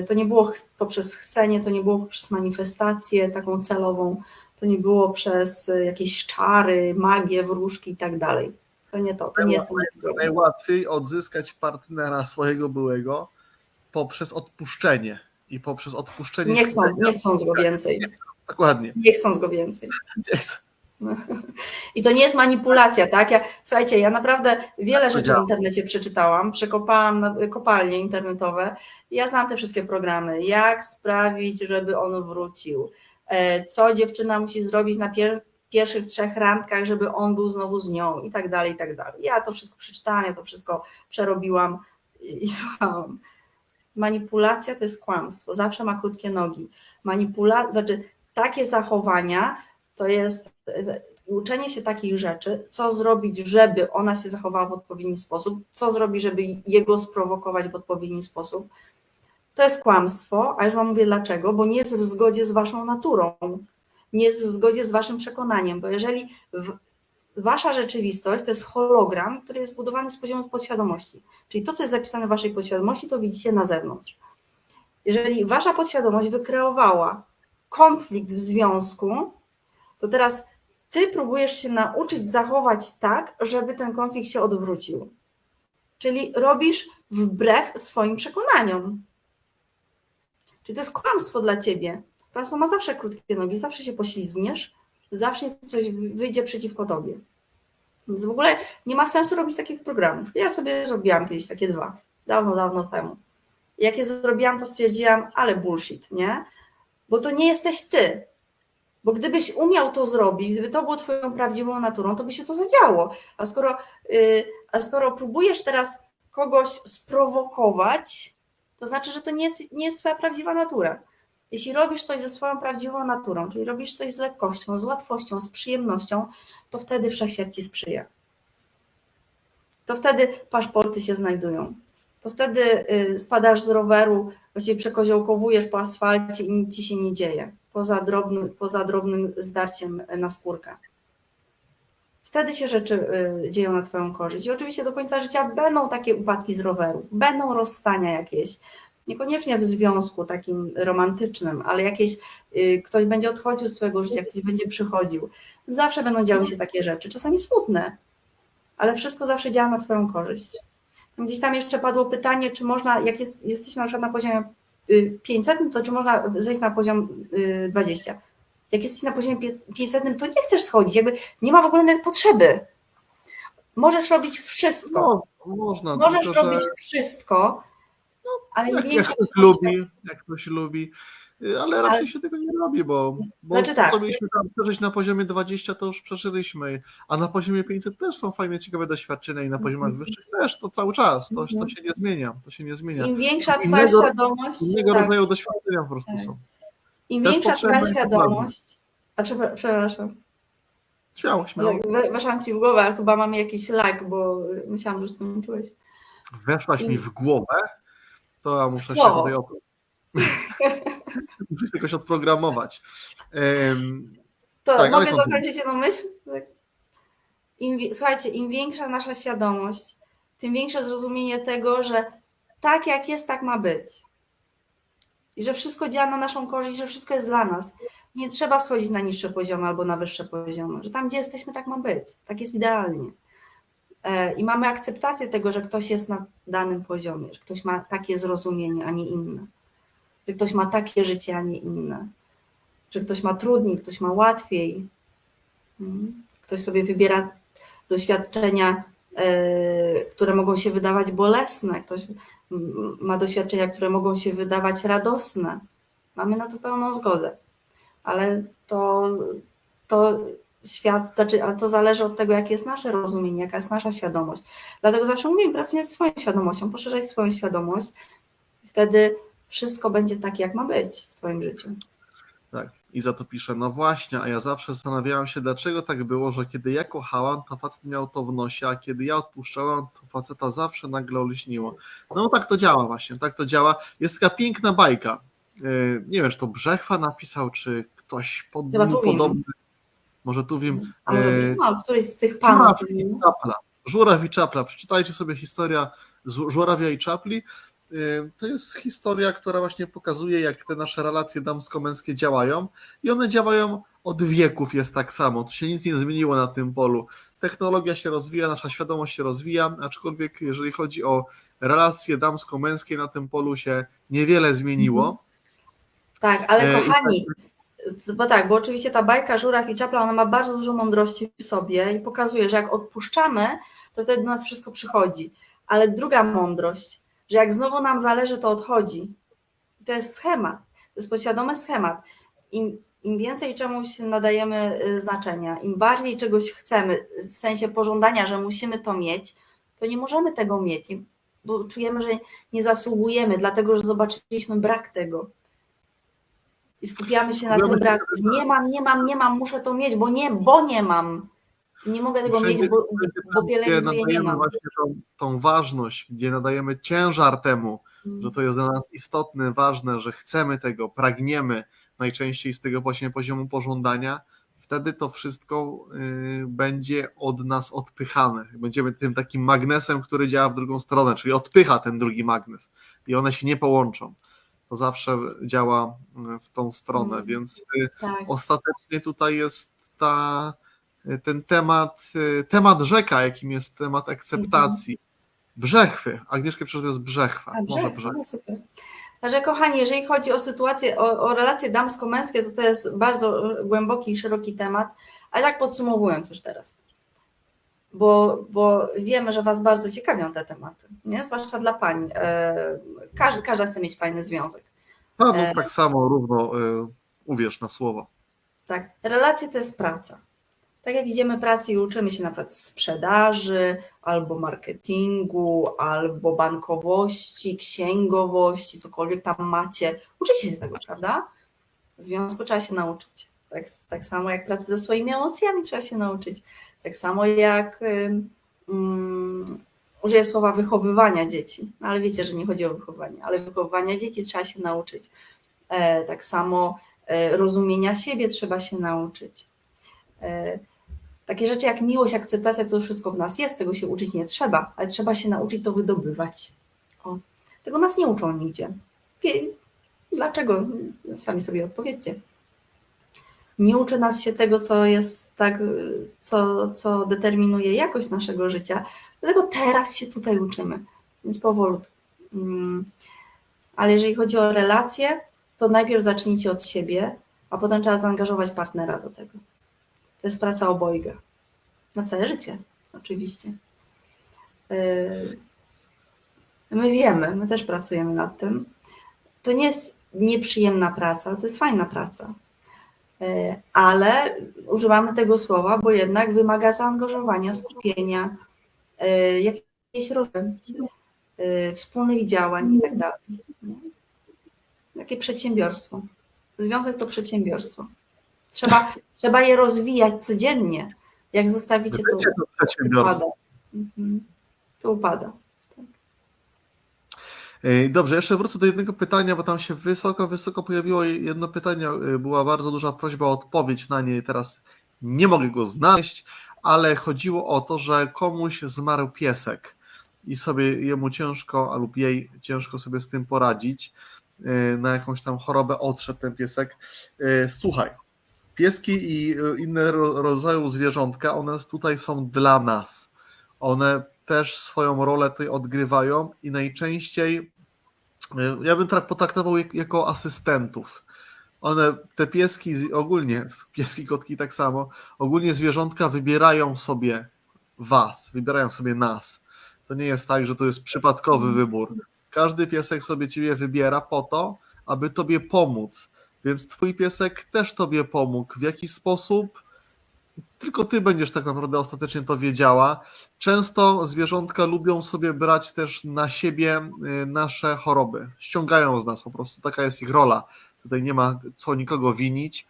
To nie było poprzez chcenie, to nie było poprzez manifestację taką celową, to nie było przez jakieś czary, magię, wróżki i tak dalej. To nie to, to nie jest tędy droga. Najłatwiej odzyskać partnera swojego byłego poprzez odpuszczenie i poprzez odpuszczenie. Nie chcąc go więcej. Dokładnie. Nie chcąc go więcej. I to nie jest manipulacja, tak? Słuchajcie, ja naprawdę wiele rzeczy w internecie przeczytałam, przekopałam kopalnie internetowe. Ja znam te wszystkie programy. Jak sprawić, żeby on wrócił? Co dziewczyna musi zrobić na pierwszych 3 randkach, żeby on był znowu z nią i tak dalej, i tak dalej. Ja to wszystko przeczytałam, ja to wszystko przerobiłam i słuchałam. Manipulacja to jest kłamstwo, zawsze ma krótkie nogi. Znaczy takie zachowania to jest uczenie się takich rzeczy, co zrobić, żeby ona się zachowała w odpowiedni sposób, co zrobić, żeby jego sprowokować w odpowiedni sposób. To jest kłamstwo, a już wam mówię dlaczego, bo nie jest w zgodzie z waszą naturą. nie jest w zgodzie z waszym przekonaniem, bo jeżeli wasza rzeczywistość to jest hologram, który jest zbudowany z poziomu podświadomości, czyli to, co jest zapisane w waszej podświadomości, to widzicie na zewnątrz. Jeżeli wasza podświadomość wykreowała konflikt w związku, to teraz ty próbujesz się nauczyć zachować tak, żeby ten konflikt się odwrócił. Czyli robisz wbrew swoim przekonaniom. Czyli to jest kłamstwo dla ciebie. Kłamstwo ma zawsze krótkie nogi, zawsze się poślizgniesz, zawsze coś wyjdzie przeciwko tobie. Więc w ogóle nie ma sensu robić takich programów. Ja sobie zrobiłam kiedyś takie 2, dawno temu. Jak je zrobiłam, to stwierdziłam, ale bullshit, nie? Bo to nie jesteś ty. Bo gdybyś umiał to zrobić, gdyby to było twoją prawdziwą naturą, to by się to zadziało. A skoro próbujesz teraz kogoś sprowokować, to znaczy, że to nie jest twoja prawdziwa natura. Jeśli robisz coś ze swoją prawdziwą naturą, czyli robisz coś z lekkością, z łatwością, z przyjemnością, to wtedy wszechświat ci sprzyja. To wtedy paszporty się znajdują. To wtedy spadasz z roweru, właściwie przekoziołkowujesz po asfalcie i nic ci się nie dzieje, poza drobnym zdarciem na skórkę. Wtedy się rzeczy dzieją na twoją korzyść. I oczywiście do końca życia będą takie upadki z rowerów, będą rozstania jakieś, niekoniecznie w związku takim romantycznym, ale jakieś, ktoś będzie odchodził z twojego życia, ktoś będzie przychodził. Zawsze będą działy się takie rzeczy, czasami smutne, ale wszystko zawsze działa na twoją korzyść. Gdzieś tam jeszcze padło pytanie, czy można, jak jesteśmy na przykład na poziomie 500, to czy można zejść na poziom 20. Jak jesteś na poziomie 500, to nie chcesz schodzić, jakby nie ma w ogóle nawet potrzeby. Możesz robić wszystko. No, można. Możesz tylko, robić wszystko, ale jak ktoś lubi, ale raczej się tego nie robi, bo Znaczy to, tak. co mieliśmy tam przeżyć na poziomie 20, to już przeżyliśmy, a na poziomie 500 też są fajne, ciekawe doświadczenia i na poziomach wyższych też, to cały czas, to się nie zmienia, Im większa twoja świadomość... Innego rodzaju doświadczenia po prostu są. Im Też większa twoja potrzebne i świadomość... Przepraszam. Śmiało. Weszłam ci w głowę, ale chyba mamy jakiś lag, bo myślałam, że już skończyłeś. Weszłaś mi w głowę, to ja muszę się tutaj muszę się jakoś odprogramować. To tak, mogę dokończyć jedną myśl? Słuchajcie, im większa nasza świadomość, tym większe zrozumienie tego, że tak jak jest, tak ma być. I że wszystko działa na naszą korzyść, że wszystko jest dla nas. Nie trzeba schodzić na niższe poziomy albo na wyższe poziomy. Że tam, gdzie jesteśmy, tak ma być. Tak jest idealnie. I mamy akceptację tego, że ktoś jest na danym poziomie, że ktoś ma takie zrozumienie, a nie inne. Że ktoś ma takie życie, a nie inne. Że ktoś ma trudniej, ktoś ma łatwiej. Ktoś sobie wybiera doświadczenia, które mogą się wydawać bolesne. Ktoś ma doświadczenia, które mogą się wydawać radosne. Mamy na to pełną zgodę. Ale ale to zależy od tego, jakie jest nasze rozumienie, jaka jest nasza świadomość. Dlatego zawsze mówię, pracuj nad swoją świadomością, poszerzaj swoją świadomość. Wtedy wszystko będzie tak, jak ma być w twoim życiu. Tak, i za to piszę, no właśnie, a ja zawsze zastanawiałam się, dlaczego tak było, że kiedy ja kochałam, to facet miał to w nosie, a kiedy ja odpuszczałam, to faceta zawsze nagle olśniło. No tak to działa właśnie, tak to działa. Jest taka piękna bajka. Nie wiem, czy to Brzechwa napisał, czy ktoś podobny. Może Tuwim. A może któryś z tych panów. Żuraw i Czapla. Przeczytajcie sobie historię Żurawia i Czapli. To jest historia, która właśnie pokazuje, jak te nasze relacje damsko-męskie działają i one działają od wieków, jest tak samo. Tu się nic nie zmieniło na tym polu. Technologia się rozwija, nasza świadomość się rozwija, aczkolwiek jeżeli chodzi o relacje damsko-męskie, na tym polu się niewiele zmieniło. Tak, ale kochani, bo oczywiście ta bajka Żuraw i Czapla, ona ma bardzo dużo mądrości w sobie i pokazuje, że jak odpuszczamy, to wtedy do nas wszystko przychodzi. Ale druga mądrość, że jak znowu nam zależy, to odchodzi. To jest schemat, to jest podświadomy schemat. Im więcej czemuś nadajemy znaczenia, im bardziej czegoś chcemy, w sensie pożądania, że musimy to mieć, to nie możemy tego mieć, bo czujemy, że nie zasługujemy, dlatego że zobaczyliśmy brak tego. I skupiamy się na tym braku. Nie mam, muszę to mieć, bo nie mam. I nie mogę tego mieć, bo pielęgnuję, nie mam. Właśnie tą ważność, gdzie nadajemy ciężar temu, że to jest dla nas istotne, ważne, że chcemy tego, pragniemy, najczęściej z tego właśnie poziomu pożądania, wtedy to wszystko będzie od nas odpychane. Będziemy tym takim magnesem, który działa w drugą stronę, czyli odpycha ten drugi magnes i one się nie połączą. To zawsze działa w tą stronę, więc Tak. ostatecznie tutaj jest ten temat rzeka, jakim jest temat akceptacji. Brzechwy. Agnieszka pisze, że to jest brzechwa. Może brzechwa. No super. Także kochani, jeżeli chodzi o sytuację, o relacje damsko-męskie, to jest bardzo głęboki i szeroki temat, ale tak podsumowując już teraz, bo wiemy, że Was bardzo ciekawią te tematy, nie? Zwłaszcza dla pań. Każda chce mieć fajny związek. No, tak samo równo uwierz na słowo. Tak, relacje to jest praca. Tak jak idziemy pracy i uczymy się na przykład sprzedaży, albo marketingu, albo bankowości, księgowości, cokolwiek tam macie, uczycie się tego, prawda? W związku trzeba się nauczyć. Tak samo jak pracy ze swoimi emocjami trzeba się nauczyć. Tak samo jak użyję słowa wychowywania dzieci, no, ale wiecie, że nie chodzi o wychowanie, ale wychowywania dzieci trzeba się nauczyć. Tak samo rozumienia siebie trzeba się nauczyć. Takie rzeczy jak miłość, akceptacja, to wszystko w nas jest, tego się uczyć nie trzeba, ale trzeba się nauczyć to wydobywać. Tego nas nie uczą nigdzie. Dlaczego? Sami sobie odpowiedzcie. Nie uczy nas się tego, co jest tak, co determinuje jakość naszego życia, dlatego teraz się tutaj uczymy, więc powolutku. Ale jeżeli chodzi o relacje, to najpierw zacznijcie od siebie, a potem trzeba zaangażować partnera do tego. To jest praca obojga. Na całe życie, oczywiście. My wiemy, my też pracujemy nad tym. To nie jest nieprzyjemna praca, to jest fajna praca. Ale używamy tego słowa, bo jednak wymaga zaangażowania, skupienia, jakiejś rozmowy, wspólnych działań i tak dalej. Takie przedsiębiorstwo. Związek to przedsiębiorstwo. Trzeba je rozwijać codziennie. Jak zostawicie, to upada. To upada. Dobrze, jeszcze wrócę do jednego pytania, bo tam się wysoko pojawiło jedno pytanie. Była bardzo duża prośba o odpowiedź na nie. Teraz nie mogę go znaleźć, ale chodziło o to, że komuś zmarł piesek i sobie jemu ciężko, lub jej ciężko sobie z tym poradzić. Na jakąś tam chorobę odszedł ten piesek. Słuchaj, pieski i inne rodzaju zwierzątka, one tutaj są dla nas. One też swoją rolę tutaj odgrywają i najczęściej ja bym potraktował jako asystentów. Te pieski, ogólnie pieski, kotki tak samo, ogólnie zwierzątka wybierają sobie was, wybierają sobie nas. To nie jest tak, że to jest przypadkowy wybór. Każdy piesek sobie ciebie wybiera po to, aby tobie pomóc. Więc twój piesek też tobie pomógł. W jaki sposób? Tylko ty będziesz tak naprawdę ostatecznie to wiedziała. Często zwierzątka lubią sobie brać też na siebie nasze choroby. Ściągają z nas po prostu. Taka jest ich rola. Tutaj nie ma co nikogo winić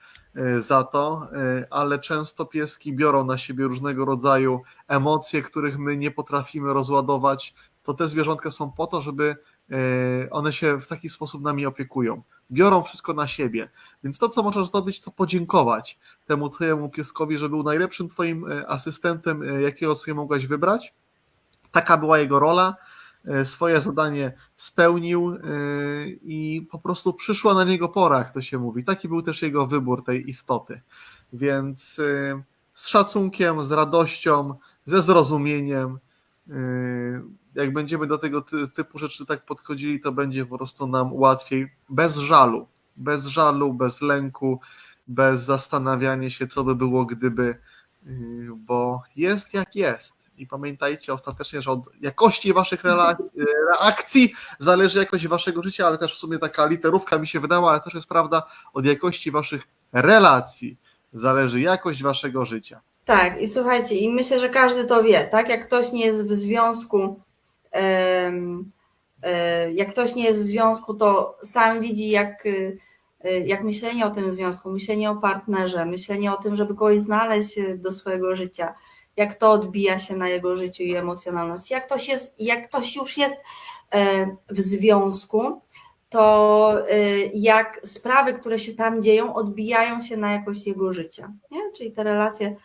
za to, ale często pieski biorą na siebie różnego rodzaju emocje, których my nie potrafimy rozładować. To te zwierzątka są po to, żeby one się w taki sposób nami opiekują. Biorą wszystko na siebie. Więc to, co możesz zrobić, to podziękować temu twojemu pieskowi, że był najlepszym twoim asystentem, jakiego sobie mogłaś wybrać. Taka była jego rola. Swoje zadanie spełnił i po prostu przyszła na niego pora, jak to się mówi. Taki był też jego wybór tej istoty. Więc z szacunkiem, z radością, ze zrozumieniem, jak będziemy do tego typu rzeczy tak podchodzili, to będzie po prostu nam łatwiej, bez żalu, bez lęku, bez zastanawiania się, co by było, gdyby, bo jest jak jest. I pamiętajcie ostatecznie, że od jakości waszych reakcji zależy jakość waszego życia, ale też w sumie taka literówka mi się wydała, ale też jest prawda, od jakości waszych relacji zależy jakość waszego życia. Tak, i słuchajcie, i myślę, że każdy to wie, tak? Jak ktoś nie jest w związku, to sam widzi, jak myślenie o tym związku, myślenie o partnerze, myślenie o tym, żeby kogoś znaleźć do swojego życia, jak to odbija się na jego życiu i emocjonalności. Jak ktoś już jest w związku, to jak sprawy, które się tam dzieją, odbijają się na jakość jego życia. Nie? Czyli te relacje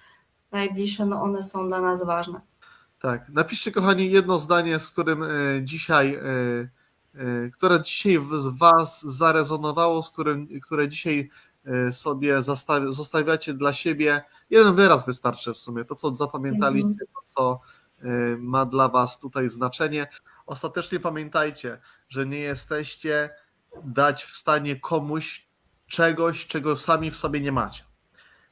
najbliższe, no one są dla nas ważne. Tak, napiszcie kochani jedno zdanie, z którym które dzisiaj z Was zarezonowało, które dzisiaj sobie zostawiacie dla siebie. Jeden wyraz wystarczy w sumie, to co zapamiętaliście, to co ma dla Was tutaj znaczenie. Ostatecznie pamiętajcie, że nie jesteście dać w stanie komuś czegoś, czego sami w sobie nie macie.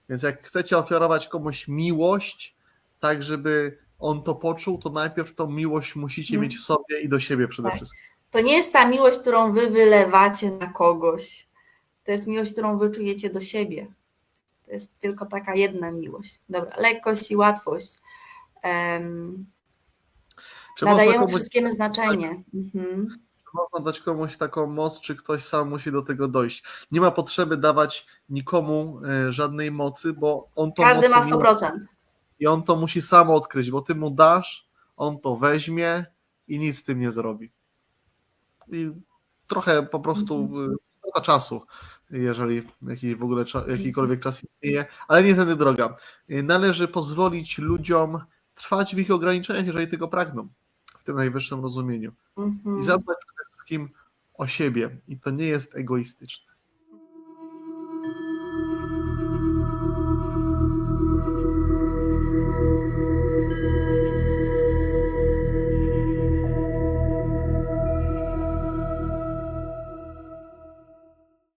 Więc jak chcecie ofiarować komuś miłość, tak żeby on to poczuł, to najpierw tą miłość musicie mieć w sobie i do siebie przede wszystkim. To nie jest ta miłość, którą wy wylewacie na kogoś. To jest miłość, którą wy czujecie do siebie. To jest tylko taka jedna miłość. Dobra, lekkość i łatwość. Nadajemy wszystkiemu znaczenie. Można dać komuś taką moc, czy ktoś sam musi do tego dojść. Nie ma potrzeby dawać nikomu żadnej mocy, bo on to każdy ma 100%. I on to musi sam odkryć, bo ty mu dasz, on to weźmie i nic z tym nie zrobi. I trochę po prostu strata czasu, jeżeli jakikolwiek czas istnieje, ale nie tędy droga. Należy pozwolić ludziom trwać w ich ograniczeniach, jeżeli tego pragną, w tym najwyższym rozumieniu. I zadbać przede wszystkim o siebie. I to nie jest egoistyczne.